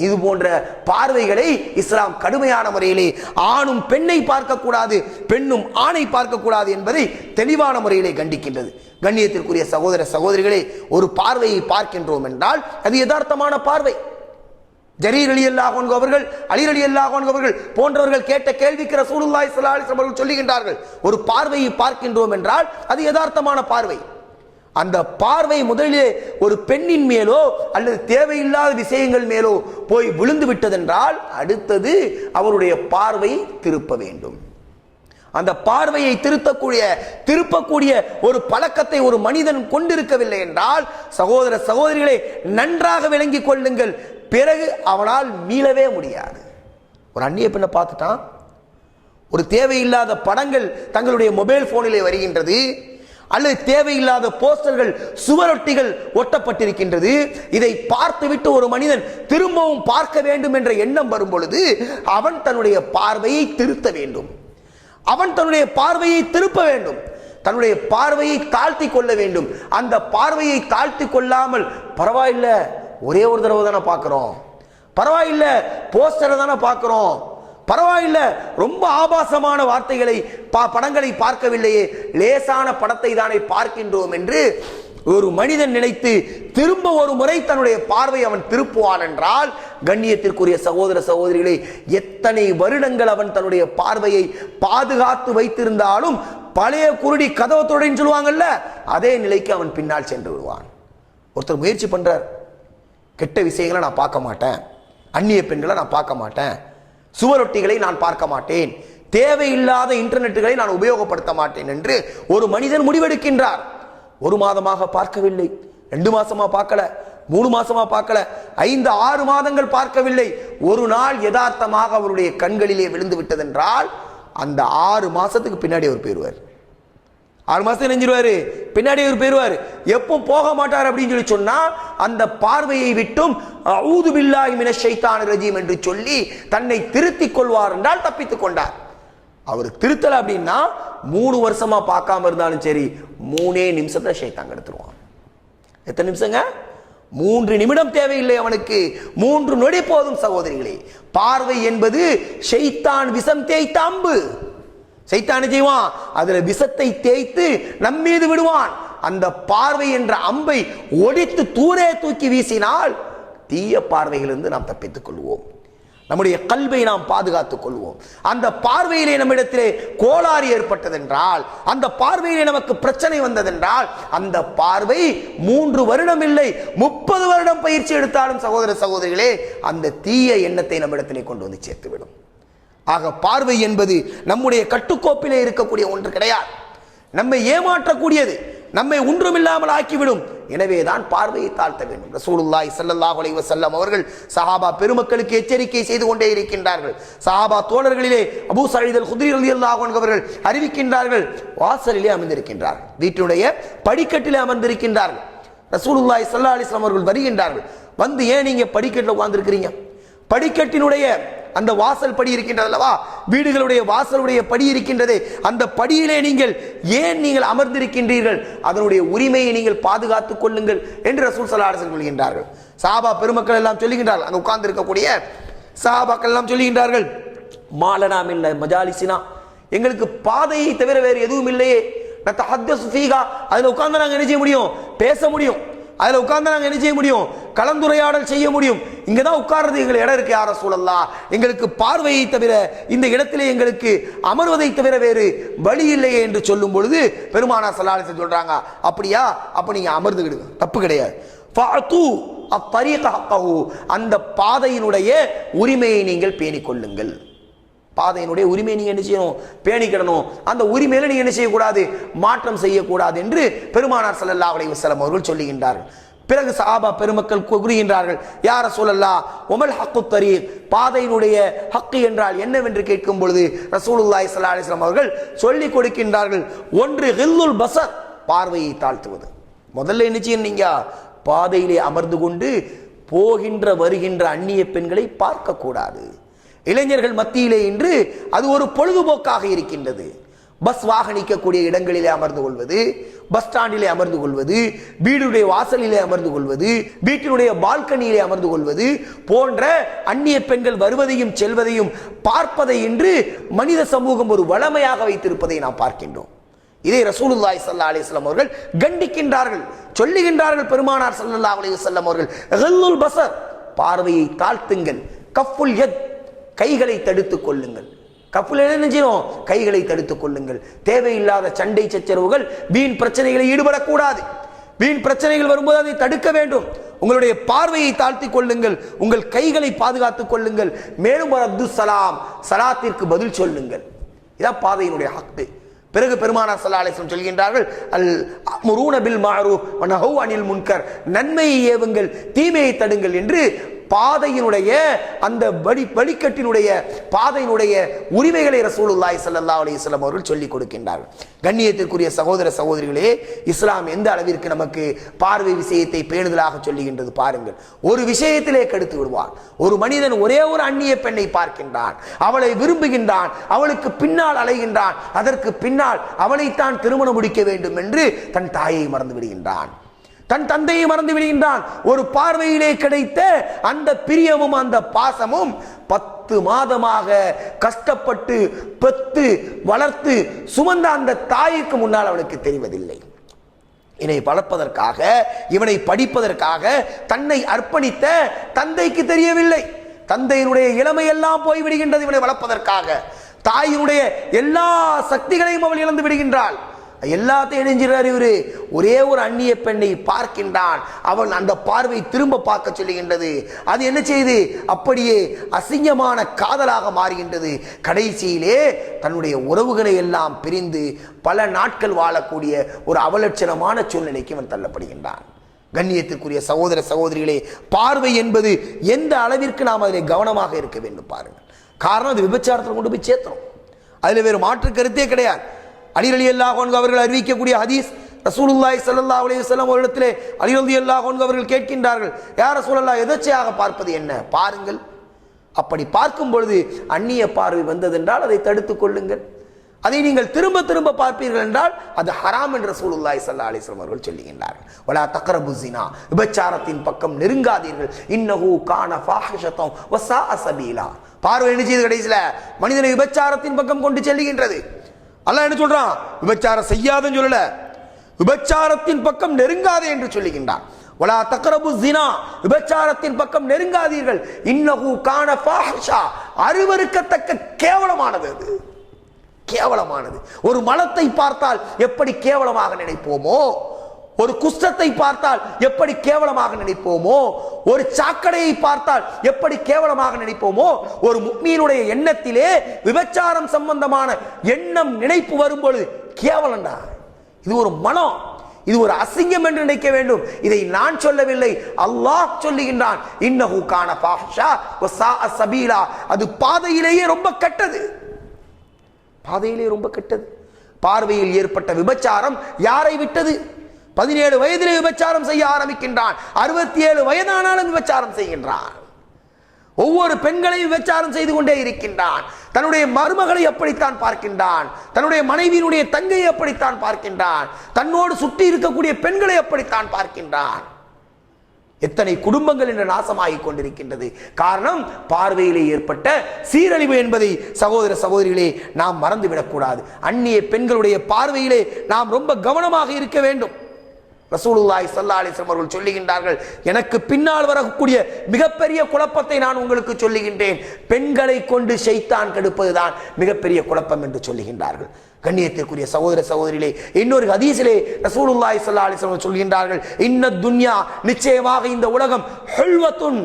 இது போன்ற பார்வைகளை இஸ்லாம் கடுமையான முறையிலே ஆணும் பெண்ணை பார்க்க கூடாது, பெண்ணும் ஆணை பார்க்க கூடாது என்பதை தெளிவான முறையிலே கண்டிக்கின்றது. கண்ணியத்திற்குரிய சகோதர சகோதரிகளே, ஒரு பார்வையை பார்க்கின்றோம் என்றால் அது யதார்த்தமான பார்வை. ஜரீர் ரலியல்லாஹு அன்ஹு அவர்கள், அலி ரலியல்லாஹு அன்ஹு அவர்கள் போன்றவர்கள் கேட்ட கேள்விக்கு ரசூலுல்லாஹி ஸல்லல்லாஹு அலைஹி வஸல்லம் அவர்கள் சொல்லுகின்றார்கள், ஒரு பார்வையை பார்க்கின்றோம் என்றால் அது யதார்த்தமான பார்வை. அந்த பார்வை முதலிலே ஒரு பெண்ணின் மேலோ அல்லது தேவையில்லாத விஷயங்கள் மேலோ போய் விழுந்து விட்டதென்றால் அடுத்தது அவருடைய பார்வை திருப்ப வேண்டும். அந்த பார்வையை திருப்பக்கூடிய ஒரு பழக்கத்தை ஒரு மனிதன் கொண்டிருக்கவில்லை என்றால் சகோதர சகோதரிகளை நன்றாக விளங்கிக் கொள்ளுங்கள், பிறகு அவனால் மீளவே முடியாது. ஒரு அந்நிய பெண்ணை பார்த்துட்டான், ஒரு தேவையில்லாத படங்கள் தங்களுடைய மொபைல் போனிலே வருகின்றது, அல்லது தேவையில்லாத போஸ்டர்கள் சுவரொட்டிகள் ஒட்டப்பட்டிருக்கின்றது. இதை பார்த்துவிட்டு ஒரு மனிதன் திரும்பவும் பார்க்க வேண்டும் என்ற எண்ணம் வரும் பொழுது அவன் தன்னுடைய பார்வையை திருத்த வேண்டும், அவன் தன்னுடைய பார்வையை திருப்ப வேண்டும், தன்னுடைய பார்வையை தாழ்த்தி கொள்ள வேண்டும். அந்த பார்வையை தாழ்த்தி கொள்ளாமல் பரவாயில்ல ஒரே ஒரு தடவை தானே பார்க்கிறோம், பரவாயில்ல போஸ்டரை தானே பார்க்கிறோம், பரவாயில்ல ரொம்ப ஆபாசமான வார்த்தைகளை படங்களை பார்க்கவில்லையே, லேசான படத்தை தானே பார்க்கின்றோம் என்று ஒரு மனிதன் நினைத்து திரும்ப ஒரு முறை தன்னுடைய பார்வை அவன் திருப்புவான் என்றால், கண்ணியத்திற்குரிய சகோதர சகோதரிகளை, எத்தனை வருடங்கள் அவன் தன்னுடைய பார்வையை பாதுகாத்து வைத்திருந்தாலும் பழைய குருடி கதவை தொடர்ன்னு சொல்லுவாங்கல்ல, அதே நிலைக்கு அவன் பின்னால் சென்று விடுவான். ஒருத்தர் முயற்சி பண்றார், கெட்ட விஷயங்களை நான் பார்க்க மாட்டேன், அந்நிய பெண்களை நான் பார்க்க மாட்டேன், சுவரொட்டிகளை நான் பார்க்க மாட்டேன், தேவையில்லாத இன்டர்நெட்டுகளை நான் உபயோகப்படுத்த மாட்டேன் என்று ஒரு மனிதன் முடிவெடுக்கின்றார். ஒரு மாதமாக பார்க்கவில்லை, 2 மாசமா பார்க்கல, 3 மாசமா பார்க்கல, 5-6 மாதங்கள் பார்க்கவில்லை. ஒரு நாள் யதார்த்தமாக அவருடைய கண்களிலே விழுந்து விட்டதென்றால் அந்த 6 மாசத்துக்கு பின்னாடி அவர் போயிருவார். 6 மாசம் நெஞ்சிருவாரு, பின்னாடி அவர் போயிருவார். எப்போ போக மாட்டார் அப்படின்னு சொல்லி சொன்னா, அந்த பார்வையை விட்டும் அஊது பில்லாஹி மினஷ் ஷைத்தானிர் ரஜீம் என்று சொல்லி தன்னை திருத்திக் கொள்வார் என்றால் தப்பித்துக் கொண்டார். அவர் திருத்தல அப்படின்னா 3 வருஷமா பார்க்காம இருந்தாலும் சரி, 3 நிமிஷத்துல ஷைத்தான் எடுத்துருவான். எத்தனை நிமிஷங்க? 3 நிமிடம் தேவையில்லை அவனுக்கு, 3 நொடி போதும் சகோதரிகளே. பார்வை என்பது ஷைத்தான் விஷம் தேய்த்த அம்பு. சைத்தான செய்வான், அதுல விஷத்தை தேய்த்து நம்மீது விடுவான். அந்த பார்வை என்ற அம்பை ஒடித்து தூரே தூக்கி வீசினால் தீய பார்வைகளிலிருந்து நாம் தப்பித்துக் கொள்வோம், நம்முடைய கல்வை நாம் பாதுகாத்துக் கொள்வோம். அந்த பார்வையிலே நம்மிடத்திலே கோளாறு ஏற்பட்டதென்றால், அந்த பார்வையிலே நமக்கு பிரச்சனை வந்ததென்றால், அந்த பார்வை 3 வருடம் இல்லை 30 வருடம் பயிற்சி எடுத்தாலும் சகோதர சகோதரிகளே அந்த தீய எண்ணத்தை நம்மிடத்திலே கொண்டு வந்து சேர்த்துவிடும். ஆக பார்வை என்பது நம்முடைய கட்டுக்கோப்பிலே இருக்கக்கூடிய ஒன்று கிடையாது, நம்மை ஏமாற்றக்கூடியது, நம்மை ஒன்றுமில்லாமல் ஆக்கிவிடும். எனவேதான் பார்வையை தாழ்த்த வேண்டும். ரசூலுல்லாஹி ஸல்லல்லாஹு அலைஹி வஸல்லம் அவர்கள் சஹாபா பெருமக்களுக்கு எச்சரிக்கை செய்து கொண்டே இருக்கின்றார்கள். சஹாபா தோழர்களிலே அபூ சயீத் அல் குத்ரி ரலியல்லாஹு அன்ஹு அவர்கள் அறிவிக்கின்றார்கள், வாசலிலே அமர்ந்திருக்கின்றார்கள், வீட்டுடைய படிக்கட்டிலே அமர்ந்திருக்கின்றார்கள். ரசூலுல்லாஹி ஸல்லல்லாஹு அலைஹி வஸல்லம் அவர்கள் வருகின்றார்கள். வந்து, ஏன் நீங்க படிக்கட்டில் உட்கார்ந்திருக்கிறீங்க? படிக்கட்டினுடைய அந்த வாசல் படி இருக்கின்றது அல்லவா, வீடுகளுடைய வாசலுடைய படி இருக்கின்றது, அந்த படியிலே நீங்கள் அமர்ந்திருக்கின்றீர்கள், அதனுடைய உரிமையை நீங்கள் பாதுகாத்துக் கொள்ளுங்கள் என்று ரசூல் ஸல்லல்லாஹு அலைஹி வஸல்லம் சொல்கின்றார்கள். சஹாபா பெருமக்கள் எல்லாம் சொல்லுகின்றார்கள், அங்கு உட்கார்ந்து இருக்கக்கூடிய சஹாபாக்கள் எல்லாம் சொல்லுகின்றார்கள், மாலனா மின் மஜாலிசினா, எங்களுக்கு பாதையை தவிர வேறு எதுவும் இல்லையே, நதஹத்தஸு ஃபீஹா, அதுல உட்கார்ந்து நாங்க என்ன செய்ய முடியும்? பேச முடியும், அதுல உட்கார்ந்து நாங்க என்ன செய்ய முடியும்? கலந்துரையாடல் செய்ய முடியும். இங்கதான் உட்கார்றது எங்களுக்கு இடம் இருக்கு யார ரசூலல்லாஹ், எங்களுக்கு பார்வையை தவிர இந்த இடத்திலே எங்களுக்கு அமர்வதை தவிர வேறு வழி இல்லையே என்று சொல்லும் பொழுது பெருமானார் ஸல்லல்லாஹு அலைஹி வஸல்லம் சொல்றாங்க, அப்படியா, அப்ப நீங்க அமர்ந்துக்கிடுங்க, தப்பு கிடையாது. ஃபஅது அத்தரீக ஹக்கஹு, அந்த பாதையினுடைய உரிமையை நீங்கள் பேணிக் கொள்ளுங்கள். பாதையினுடைய உரிமையை நீங்க என்ன செய்யணும்? பேணிக்கிடணும். அந்த உரிமையில நீங்க என்ன செய்யக்கூடாது? மாற்றம் செய்யக்கூடாது என்று பெருமானார் ஸல்லல்லாஹு அலைஹி வஸல்லம் அவர்கள் சொல்லுகின்றார்கள். பிறகு சஹாபா பெருமக்கள் கூறுகின்றார்கள், யா ரசூலல்லாஹ் வமல் ஹக்கு தரீக், பாதையினுடைய ஹக்கு என்றால் என்னவென்று கேட்கும் பொழுது ரசூலுல்லாஹி ஸல்லல்லாஹு அலைஹி வஸல்லம் அவர்கள் சொல்லிக் கொடுக்கின்றார்கள், ஒன்று ஹில்லுல் பஸர், பார்வையை தாழ்த்துவது. முதல்ல என்ன செய்யணும்? நீங்க பாதையிலே அமர்ந்து கொண்டு போகின்ற வருகின்ற அந்நிய பெண்களை பார்க்க கூடாது. இளைஞர்கள் மத்தியிலே இன்று அது ஒரு பொழுதுபோக்காக இருக்கின்றது. பஸ் வாகனிக்கக்கூடிய இடங்களிலே அமர்ந்து கொள்வது, பஸ் ஸ்டாண்டிலே அமர்ந்து கொள்வது, வீடுடைய வாசலிலே அமர்ந்து கொள்வது, வீட்டினுடைய பால்கனியிலே அமர்ந்து கொள்வது போன்ற அந்நிய பெண்கள் வருவதையும் செல்வதையும் பார்ப்பதை இன்று மனித சமூகம் ஒரு வளமையாக வைத்திருப்பதை நாம் பார்க்கின்றோம். இதை ரசூலுல்லாஹி ஸல்லல்லாஹு அலைஹி வஸல்லம் அவர்கள் கண்டிக்கின்றார்கள், சொல்லுகின்றார்கள். பெருமானார் ஸல்லல்லாஹு அலைஹி வஸல்லம் அவர்கள் ஹில்லுல் பஸர், பார்வையை தாழ்த்துங்கள், கஃபுல் யத், கைகளை தடுத்துக் கொள்ளுங்கள். கஃபுல் என்ன செய்யணும்? கைகளை தடுத்துக் கொள்ளுங்கள். தேவையில்லாத சண்டை சச்சரவுகள், வீண் பிரச்சனைகளை ஈடுபடக்கூடாது. வீண் பிரச்சனைகள் வரும்போது அதை தடுக்க வேண்டும். உங்களுடைய பார்வையை தாழ்த்தி கொள்ளுங்கள், உங்கள் கைகளை பாதுகாத்துக் கொள்ளுங்கள். மேலும் அப்து சலாம், சலாத்திற்கு பதில் சொல்லுங்கள். இதான் பாதையினுடைய ஹக்கு. பிறகு பெருமானார் ஸல்லல்லாஹு அலைஹி வஸல்லம் சொல்கின்றார்கள், அல் அம்ரூன பில் மஅரூஃப் வ நஹவு அனில் முன்கர், நன்மையை ஏவுங்கள் தீமையை தடுங்கள் என்று பாதையினுடைய அந்த வழிகட்டினுடைய பாதையினுடைய உரிமைகளை ரசூலுல்லாஹி ஸல்லல்லாஹு அலைஹி வஸல்லம் அவர்கள் சொல்லிக் கொடுக்கின்றார்கள். கண்ணியத்திற்குரிய சகோதர சகோதரிகளே, இஸ்லாம் எந்த அளவிற்கு நமக்கு பார்வை விஷயத்தை பேணுதலாக சொல்லுகின்றது பாருங்கள். ஒரு விஷயத்திலே கெடுத்து விடுவார். ஒரு மனிதன் ஒரே ஒரு அந்நிய பெண்ணை பார்க்கின்றான், அவளை விரும்புகின்றான், அவளுக்கு பின்னால் அலைகின்றான், அதற்கு பின்னால் அவளைத்தான் திருமணம் முடிக்க வேண்டும் என்று தன் தாயை மறந்து விடுகின்றான், தன் தந்தையை மறந்து விடுகின்றான். ஒரு பார்வையிலே கிடைத்த அந்த பிரியமும் அந்த பாசமும் 10 மாதமாக கஷ்டப்பட்டு பெத்து வளர்த்து சுமந்த அந்த தாய்க்கு முன்னால் அவனுக்கு தெரிவதில்லை. இவனை வளர்ப்பதற்காக, இவனை படிப்பதற்காக தன்னை அர்ப்பணித்த தந்தைக்கு தெரியவில்லை. தந்தையினுடைய இளமையெல்லாம் போய்விடுகின்றது இவனை வளர்ப்பதற்காக. தாயினுடைய எல்லா சக்திகளையும் அவள் இழந்து விடுகின்றாள். எல்லாத்தையும் இணைஞ்சிறார் இவரு. ஒரே ஒரு அந்நிய பெண்ணை பார்க்கின்றான், அவன் அந்த பார்வை திரும்ப பார்க்க சொல்லுகின்றது. அது என்ன செய்து அப்படியே அசிங்கமான காதலாக மாறுகின்றது. கடைசியிலே தன்னுடைய உறவுகளை எல்லாம் பிரிந்து பல நாட்கள் வாழக்கூடிய ஒரு அவலட்சணமான சூழ்நிலைக்கு அவன் தள்ளப்படுகின்றான். கண்ணியத்திற்குரிய சகோதர சகோதரிகளே, பார்வை என்பது எந்த அளவிற்கு நாம் அதில் கவனமாக இருக்க வேண்டும் பாருங்கள். காரணம், அது விபச்சாரத்தில் கொண்டு போய் சேர்த்தணும். அதில் வேறு மாற்று கருத்தே கிடையாது. அலி ரலியல்லாஹு அன்ஹு அவர்கள் அறிவிக்கக்கூடிய ஹதீஸ், ரசூலுல்லாஹி ஸல்லல்லாஹு அலைஹி வஸல்லம் அவர்களிடத்திலே அலி ரலியல்லாஹு அன்ஹு அவர்கள் கேட்கின்றார்கள், யா ரசூலல்லாஹ், எதேச்சையாக பார்ப்பது என்ன? பாருங்கள், அப்படி பார்க்கும் பொழுது அந்நிய பார்வை வந்ததென்றால் அதை தடுத்துக் கொள்ளுங்கள். அதை நீங்கள் திரும்ப திரும்ப பார்ப்பீர்கள் என்றால் அது ஹராம் என்று ரசூலுல்லாஹி ஸல்லல்லாஹு அலைஹி வஸல்லம் அவர்கள் சொல்லுகின்றார்கள். வலா தக்ரபு ஸினா, விபச்சாரத்தின் பக்கம் நெருங்காதீர்கள். இன்னஹு கான ஃபாஹிஷத்தன் வ ஸாஅ ஸபீலா. பார்வை என்ன செய்து கடைசில மனிதனை விபச்சாரத்தின் பக்கம் கொண்டு செல்லுகின்றது. அல்லாஹ் என்ன சொல்றான்? விபச்சாரம் செய்யாதன்னு சொல்லல, விபச்சாரத்தின் பக்கம் நெருங்காதே என்று சொல்லுகின்றான். வலா தக்ரபு ஸினா, விபச்சாரத்தின் பக்கம் நெருங்காதீர்கள். இன்னஹு கான ஃபாஹிஷா, அருவருக்கத்தக்க கேவலமானது. அது கேவலமானது. ஒரு மலத்தை பார்த்தால் எப்படி கேவலமாக நினைப்போமோ, ஒரு குஷ்டத்தை பார்த்தால் எப்படி கேவலமாக நினைப்போமோ, ஒரு சாக்கடையை பார்த்தால் எப்படி கேவலமாக நினைப்போமோ, ஒரு முஃமினுடைய எண்ணத்திலே விபச்சாரம் சம்பந்தமான எண்ணம் நினைப்பு வரும்பொழுது கேவலம்டா, இது ஒரு மனம், இது ஒரு அசிங்கம் என்று நினைக்க வேண்டும். இதை நான் சொல்லவில்லை, அல்லாஹ் சொல்லுகின்றான். இன்னஹு கான ஃபாஹிஷா வ ஸாஅ ஸபீலா, அது பாதையிலேயே ரொம்ப கெட்டது. பாதையிலே ரொம்ப கெட்டது. பார்வையில் ஏற்பட்ட விபச்சாரம் யாரை விட்டது? 17 வயதிலே விபச்சாரம் செய்ய ஆரம்பிக்கின்றான், 67 வயதானாலும் விபச்சாரம் செய்கின்றான். ஒவ்வொரு பெண்களையும் விபச்சாரம் செய்து கொண்டே இருக்கின்றான். தன்னுடைய மருமகளை அப்படித்தான் பார்க்கின்றான், தன்னுடைய மனைவியினுடைய தங்கையை அப்படித்தான் பார்க்கின்றான், தன்னோடு சுற்றி இருக்கக்கூடிய பெண்களை அப்படித்தான் பார்க்கின்றான். எத்தனை குடும்பங்கள் என்று நாசமாகிக் கொண்டிருக்கின்றது. காரணம், பார்வையிலே ஏற்பட்ட சீரழிவு என்பதை சகோதர சகோதரிகளே நாம் மறந்துவிடக்கூடாது. அந்நிய பெண்களுடைய பார்வையிலே நாம் ரொம்ப கவனமாக இருக்க வேண்டும். ரசூலுல்லாஹி ஸல்லல்லாஹு அலைஹி வஸல்லம் அவர்கள் சொல்லுகின்றார்கள், எனக்கு பின்னால் வரக்கூடிய மிகப்பெரிய குழப்பத்தை நான் உங்களுக்கு சொல்லுகின்றேன், பெண்களை கொண்டு ஷைத்தான் கெடுப்பதுதான் மிகப்பெரிய குழப்பம் என்று சொல்லுகின்றார்கள். கண்ணியத்திற்குரிய சகோதர சகோதரிகளே, இன்னொரு ஹதீஸிலே ரசூலுல்லாஹி ஸல்லல்லாஹு அலைஹி வஸல்லம் சொல்கின்றார்கள், இன்னத் துன்யா, நிச்சயமாக இந்த உலகம் ஹுல்வத்துன்,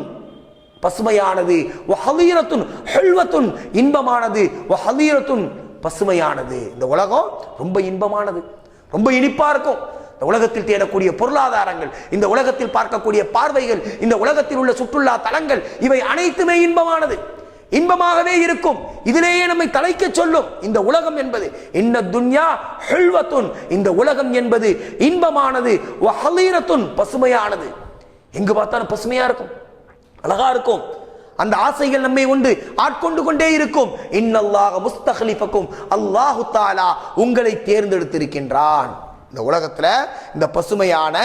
பசுமையானது, வ ஹலீரத்துன், ஹுல்வத்துன், இன்பமானது, வ ஹலீரத்துன், பசுமையானது. இந்த உலகம் ரொம்ப இன்பமானது, ரொம்ப இனிப்பா இருக்கும். இந்த உலகத்தில் தேடக்கூடிய பொருளாதாரங்கள், இந்த உலகத்தில் பார்க்கக்கூடிய பார்வைகள், இந்த உலகத்தில் உள்ள சுற்றுலா தலங்கள், இவை அனைத்துமே இன்பமானது, இன்பமாகவே இருக்கும். இதிலேயே நம்மை தலைக்க சொல்லும் இந்த உலகம் என்பது. இன்ன துன்யா ஹுல்வத்துன், இந்த உலகம் என்பது இன்பமானது, வ ஹலீரத்துன், பசுமையானது. எங்கு பார்த்தாலும் பசுமையா இருக்கும், அழகா இருக்கும். அந்த ஆசைகள் நம்மை உண்டு ஆட்கொண்டு கொண்டே இருக்கும். இன்னல்லாஹ முஸ்தக்லிஃபக்கும், அல்லாஹு தஆலா உங்களை தேர்ந்தெடுத்திருக்கின்றான். இந்த உலகத்துல, இந்த பசுமையான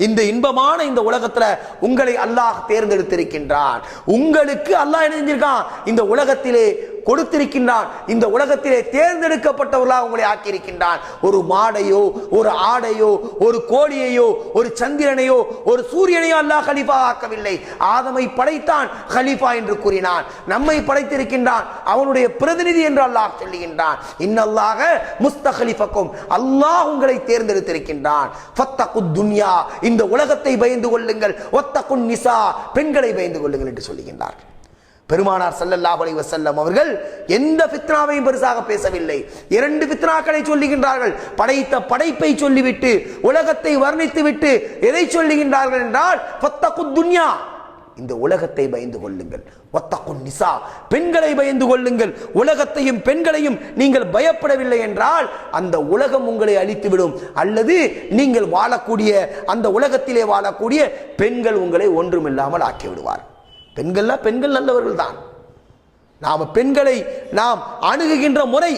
இந்த இன்பமான இந்த உலகத்துல உங்களை அல்லாஹ் தேர்ந்தெடுத்திருக்கின்றான். உங்களுக்கு அல்லாஹ் என்ன செஞ்சிருக்கான்? இந்த உலகத்திலே கொடுத்திருக்கின்றான். இந்த உலகத்திலே தேர்ந்தெடுக்கப்பட்டவர்களாக உங்களை ஆக்கியிருக்கின்றான். ஒரு மாடையோ ஒரு ஆடையோ ஒரு கோழியையோ ஒரு சந்திரனையோ ஒரு சூரியனையோ அல்லாஹ் கலீஃபா ஆக்கவில்லை. ஆதமை படைத்தான், கலீஃபா என்று கூறினான். நம்மை படைத்திருக்கின்றான், அவனுடைய பிரதிநிதி என்று அல்லாஹ் சொல்லுகின்றான். இன்னல்லாஹ முஸ்தகலிஃபக்கும், அல்லாஹ் உங்களை தேர்ந்தெடுத்திருக்கின்றான். ஃபத்தகுத் துன்யா, இந்த உலகத்தை பயந்து கொள்ளுங்கள். வத்தகுன் நிசா, பெண்களை பயந்து கொள்ளுங்கள் என்று சொல்லுகின்றார். பெருமானார் ஸல்லல்லாஹு அலைஹி வஸல்லம் அவர்கள் எந்த ஃபித்னாவையும் பெருசாக பேசவில்லை. 2 ஃபித்னாக்களை சொல்லுகின்றார்கள். படைத்த படைப்பை சொல்லிவிட்டு உலகத்தை வர்ணித்து விட்டு எதை சொல்லுகின்றார்கள் என்றால் ஃபத்தகுத் துன்யா, இந்த உலகத்தை பயந்து கொள்ளுங்கள். வத்தகுன் நிசா, பெண்களை பயந்து கொள்ளுங்கள். உலகத்தையும் பெண்களையும் நீங்கள் பயப்படவில்லை என்றால் அந்த உலகம் உங்களை அழித்துவிடும், அல்லது நீங்கள் வாழக்கூடிய அந்த உலகத்திலே வாழக்கூடிய பெண்கள் உங்களை ஒன்றுமில்லாமல் ஆக்கிவிடுவார். பெண்கள் நல்லவர்கள் தான். நாம் பெண்களை நாம் அணுகுகின்ற முறை,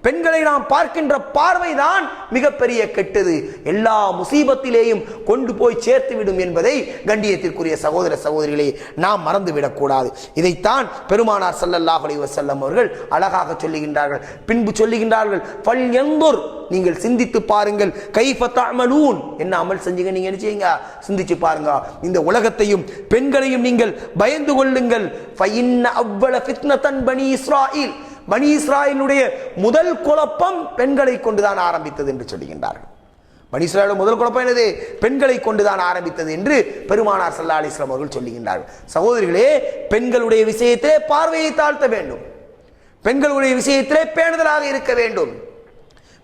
பெண்களை நாம் பார்க்கின்ற பார்வைதான் மிகப்பெரிய கெட்டது, எல்லா முசீபத்திலேயும் கொண்டு போய் சேர்த்து விடும் என்பதை கண்ணியத்திற்குரிய சகோதர சகோதரிகளே நாம் மறந்துவிடக் கூடாது. இதைத்தான் பெருமானார் ஸல்லல்லாஹு அலைஹி வஸல்லம் அவர்கள் அழகாக சொல்லுகின்றார்கள். பின்பு சொல்லுகின்றார்கள், ஃபல்யன்துர், நீங்கள் சிந்தித்து பாருங்கள், கைஃப தஅமலூன், என்ன அமல் செஞ்சீங்க, நீங்க என்ன செய்யுங்க, சிந்திச்சு பாருங்க. இந்த உலகத்தையும் பெண்களையும் நீங்கள் பயந்து கொள்ளுங்கள். ஃபஇன்ன அவ்வல ஃபித்னதன் பனி இஸ்ராயில், பனி இஸ்ராயிலுடைய முதல் குழப்பம் பெண்களை கொண்டுதான் ஆரம்பித்தது என்று சொல்லுகின்றார்கள். பனி இஸ்ராயலுடைய முதல் குழப்பம் என்னது, பெண்களை கொண்டுதான் ஆரம்பித்தது என்று பெருமானார் ஸல்லல்லாஹு அலைஹி வஸல்லம் அவர்கள் சொல்லுகின்றார்கள். சகோதரிகளே, பெண்களுடைய விஷயத்திலே பார்வையை தாழ்த்த வேண்டும், பெண்களுடைய விஷயத்திலே பேணுதலாக இருக்க வேண்டும்.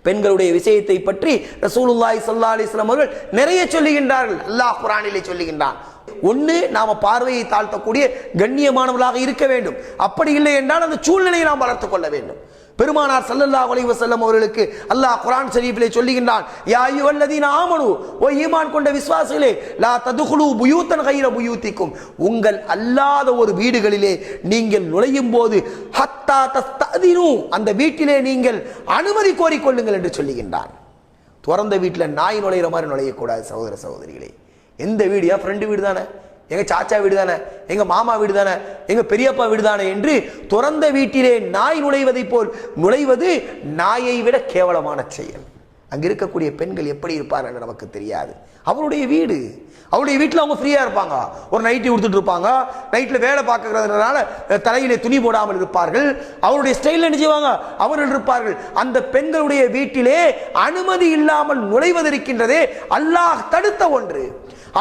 பெண்களுடைய விஷயத்தை பற்றி ரசூலுல்லாஹி ஸல்லல்லாஹு அலைஹி வஸல்லம் அவர்கள் நிறைய சொல்லுகின்றார்கள். அல்லாஹ் குர்ஆனிலே சொல்லுகின்றான். ஒன்று, நாம பார்வையை தாழ்த்தக்கூடிய கண்ணியமானவர்களாக இருக்க வேண்டும். அப்படி இல்லை என்றால் அந்த சூழ்நிலையை நாம் வளர்த்துக் கொள்ள வேண்டும். பெருமானார் ஸல்லல்லாஹு அலைஹி வஸல்லம் அவர்களுக்கு அல்லாஹ் குர்ஆன் ஷரீஃபிலே சொல்லுகின்றான், யா அய்யுஹல்லதீன ஆமனு, ஓ ஈமான் கொண்ட விசுவாசிகளே, லா ததுகுலு புயூத்தன் கைர புயூத்திக்கும், உங்கள் அல்லாத ஒரு வீடுகளிலே நீங்கள் நுழையும் போது ஹத்தா தஸ்தஅதினு, அந்த வீட்டிலே நீங்கள் அனுமதி கோரிக்கொள்ளுங்கள் என்று சொல்லுகின்றான். திறந்த வீட்டில் நாய் நுழைகிற மாதிரி நுழையக்கூடாது. சகோதர சகோதரிகளே, எந்த வீடு, என் ஃப்ரெண்டு வீடு தானே, எங்க சாச்சா வீடு தானே, எங்க மாமா வீடு தானே, எங்க பெரியப்பா வீடு தானே என்று திறந்த வீட்டிலே நாய் நுழைவதை போல் நுழைவது நாயை விட கேவலமான செயல். அங்க இருக்கக்கூடிய பெண்கள் எப்படி இருப்பார்கள் என்று நமக்கு தெரியாது. அவருடைய வீடு, அவருடைய வீட்டில் அவங்க ஃப்ரீயா இருப்பாங்க. ஒரு நைட்டி கொடுத்துட்டு இருப்பாங்க, நைட்ல வேலை பார்க்கறதுனால தலையிலே துணி போடாமல் இருப்பார்கள். அவருடைய ஸ்டைல் என்ன செய்வாங்க, அவர்கள் இருப்பார்கள். அந்த பெண்களுடைய வீட்டிலே அனுமதி இல்லாமல் நுழைவது இருக்கின்றதே அல்லாஹ் தடுத்த ஒன்று.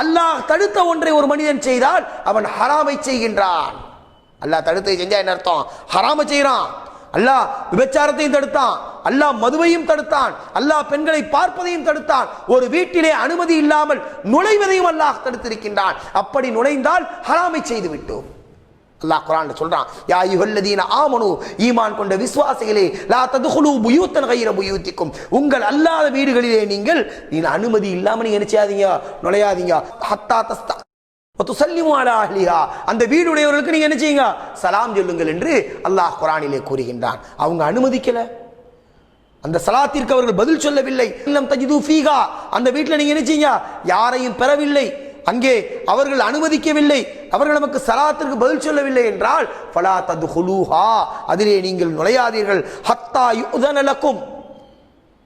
அல்லாஹ் தடுத்த ஒன்றை ஒரு மனிதன் செய்தால் அவன் ஹராமை செய்கின்றான். அல்லாஹ் தடுத்து செஞ்சா என்ன அர்த்தம், ஹராமை செய்யறான். அல்லாஹ் விபச்சாரத்தையும் தடுத்தான், அல்லாஹ் மதுவையும் தடுத்தான், அல்லாஹ் பெண்களை பார்ப்பதையும் தடுத்தான். ஒரு வீட்டிலே அனுமதி இல்லாமல் நுழைவதையும் அல்லாஹ் தடுத்திருக்கின்றான். அப்படி நுழைந்தால் ஹராமை செய்து விட்டோம். அல்லாஹ் குர்ஆன்ல சொல்றான், யா அய்யுஹல்லதீன ஆமனு, ஈமான் கொண்ட விசுவாசிகளே, லா ததுகுலு புயூத்தன் கைர புயூத்திக்கும், உங்கள் அல்லாத வீடுகளிலே நீங்கள் அனுமதி இல்லாம நீங்க என்ன செய்யாதீங்க, நுழையாதீங்க. ஹத்தா தஸ்தா வதுஸல்லிமு அலா அஹ்லிஹா, அந்த வீடுடையவர்களுக்கு நீங்க என்ன செய்யுங்க, சலாம் சொல்லுங்கள் என்று அல்லாஹ் குர்ஆனிலே கூறுகின்றான். அவங்க அனுமதிக்கல, அந்த சலாத்திற்கு அவர்கள் பதில் சொல்லவில்லை. இல்லம் தஜிது ஃபீஹா, அந்த வீட்டில் நீங்க என்ன செய்யுங்க, யாரையும் பெறவில்லை, அங்கே அவர்கள் அனுமதிக்கவில்லை, அவர்கள் நமக்கு சலாத்திற்கு பதில் சொல்லவில்லை என்றால் ஃபலா ததுகுலூஹா, அதிலே நீங்கள் நுழையாதீர்கள். ஹத்தா யுதன லக்கும்,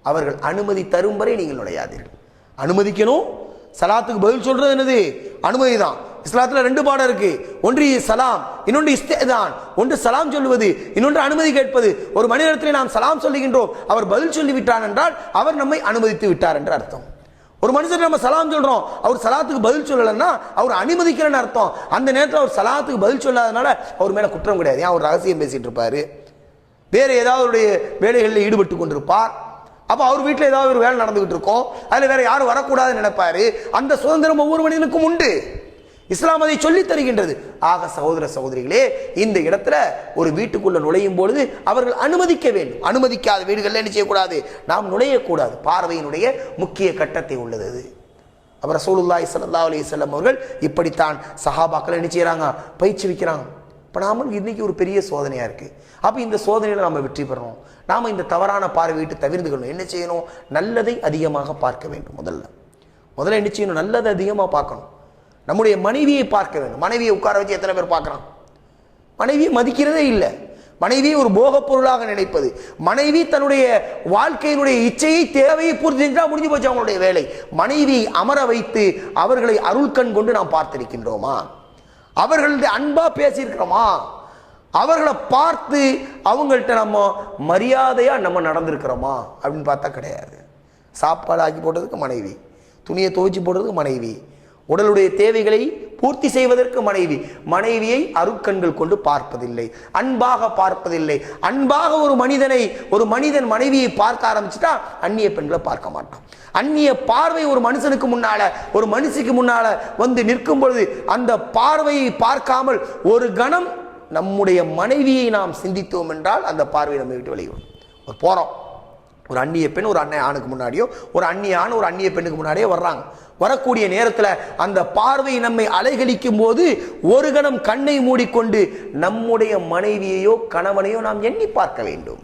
அவர்கள் அனுமதி தரும் வரை நீங்கள் நுழையாதீர்கள். அனுமதிக்கணும். சலாத்துக்கு பதில் சொல்றது என்னது, அனுமதி தான். இஸ்லாத்துல 2 பாடம் இருக்கு. ஒன்று சலாம், இன்னொன்று இஸ்திதான். ஒன்று சலாம் சொல்லுவது, இன்னொன்று அனுமதி கேட்பது. ஒரு மனிதத்திலே நாம் சலாம் சொல்லுகின்றோம், அவர் பதில் சொல்லிவிட்டார் என்றால் அவர் நம்மை அனுமதித்து விட்டார் என்று அர்த்தம். ஒரு மனுஷன் நம்ம சலாம் சொல்றோம், அவர் சலாத்துக்கு பதில் சொல்லலைன்னா அவர் அனுமதிக்கிறன்னு அர்த்தம். அந்த நேரத்தில் அவர் சலாத்துக்கு பதில் சொல்லாதனால அவர் மேல குற்றம் கிடையாது. ஏன், அவர் ரகசியம் பேசிட்டு இருப்பாரு, வேற ஏதாவது வேலைகளில் ஈடுபட்டு கொண்டிருப்பார். அப்ப அவர் வீட்டில் ஏதாவது ஒரு வேலை நடந்துகிட்டு இருக்கோம், அதுல வேற யாரும் வரக்கூடாதுன்னு நினைப்பாரு. அந்த சுதந்திரம் ஒவ்வொரு மனிதனுக்கும் உண்டு. இஸ்லாம் அதை சொல்லி தருகின்றது. ஆக சகோதர சகோதரிகளே, இந்த இடத்துல ஒரு வீட்டுக்குள்ள நுழையும் பொழுது அவர்கள் அனுமதிக்க வேண்டும். அனுமதிக்காத வீடுகளில் என்ன செய்யக்கூடாது, நாம் நுழையக்கூடாது. பார்வையினுடைய முக்கிய கட்டத்தை உள்ளது அது. அவர் ரசூலுல்லாஹி ஸல்லல்லாஹு அலைஹி வஸல்லம் அவர்கள் இப்படித்தான் சஹாபாக்கள் என்ன செய்யறாங்க, பயிற்சி வைக்கிறாங்க. இப்போ நாம இன்னைக்கு ஒரு பெரிய சோதனையா இருக்கு. அப்ப இந்த சோதனையில நம்ம வெற்றி பெறணும். நாம இந்த தவறான பார்வையிட்டு தவிர்த்துக்கணும். என்ன செய்யணும், நல்லதை அதிகமாக பார்க்க வேண்டும். முதல்ல என்ன செய்யணும், நல்லதை அதிகமாக பார்க்கணும். நம்முடைய மனைவியை பார்க்க வேண்டும். மனைவியை உட்கார வச்சு எத்தனை பேர் பார்க்குறான், மனைவியை மதிக்கிறதே இல்லை. மனைவி ஒரு போகப் பொருளாக நினைப்பது, மனைவி தன்னுடைய வாழ்க்கையினுடைய இச்சையை தேவையை பூர்த்தி செஞ்சால் முடிஞ்சு போச்சு அவங்களுடைய வேலை. மனைவியை அமர வைத்து அவர்களை அருள் கண் கொண்டு நாம் பார்த்திருக்கின்றோமா? அவர்களுடைய அன்பா பேசியிருக்கிறோமா? அவர்களை பார்த்து அவங்கள்ட்ட நம்ம மரியாதையா நம்ம நடந்திருக்கிறோமா அப்படின்னு பார்த்தா கிடையாது. சாப்பாடு ஆக்கி போட்டதுக்கு மனைவி, துணியை துவைச்சு போடுறதுக்கு மனைவி, உடலுடைய தேவைகளை பூர்த்தி செய்வதற்கு மனைவி. மனைவியை அருட்கண்கள் கொண்டு பார்ப்பதில்லை, அன்பாக பார்ப்பதில்லை. அன்பாக ஒரு மனிதன் மனைவியை பார்க்க ஆரம்பிச்சுட்டா அந்நிய பெண்களை பார்க்க மாட்டான். அந்நிய பார்வை ஒரு மனுஷனுக்கு முன்னால, ஒரு மனுஷிக்கு முன்னால வந்து நிற்கும் பொழுது அந்த பார்வையை பார்க்காமல் ஒரு கணம் நம்முடைய மனைவியை நாம் சிந்தித்தோம் என்றால் அந்த பார்வை நம்ம விட்டு வெளியிடும். போறோம், ஒரு அந்நிய பெண் ஒரு அண்ணன் ஆணுக்கு முன்னாடியோ, ஒரு அந்நிய ஆண் ஒரு அந்நிய பெண்ணுக்கு முன்னாடியோ வர்றாங்க. வரக்கூடிய நேரத்தில் அந்த பார்வை நம்மை அலைகழிக்கும் போது ஒரு கணம் கண்ணை மூடிக்கொண்டு நம்முடைய மனைவியையோ கணவனையோ நாம் எண்ணி பார்க்க வேண்டும்.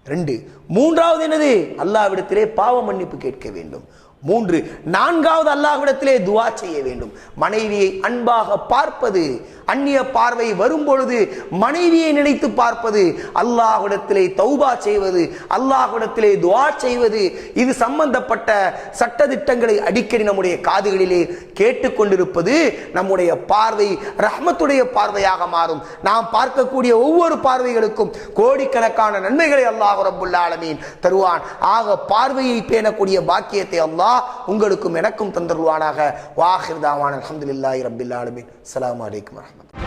2, 3வது என்னது? அல்லாஹ்விடத்திலே பாவ மன்னிப்பு கேட்க வேண்டும். 3, 4வது அல்லாஹ்விடத்திலே துஆ செய்ய வேண்டும். மனைவியை அன்பாக பார்ப்பது, அந்நிய பார்வை வரும் பொழுது மனைவியை நினைத்து பார்ப்பது, அல்லாஹ்விடத்திலே தௌபா செய்வது, அல்லாஹ்விடத்திலே துஆ செய்வது, இது சம்பந்தப்பட்ட சட்டதிட்டங்களை அடிக்கடி நம்முடைய காதுகளிலே கேட்டுக்கொண்டிருப்பது நம்முடைய பார்வை ரஹ்மத்துடைய பார்வையாக மாறும். நாம் பார்க்கக்கூடிய ஒவ்வொரு பார்வைகளுக்கும் கோடிக்கணக்கான நன்மைகளை அல்லாஹ் ரப்புல் ஆலமீன் தருவான். ஆக பார்வையை பேணக்கூடிய பாக்கியத்தை அல்லாஹ் உங்களுக்கும் எனக்கும் தந்தருவானாக. வாஹிர் தாவான அல்ஹம்துலில்லாஹி ரப்பில் ஆலமீன். அஸ்ஸலாமு அலைக்கும் வரஹ்மத்துல்லாஹி.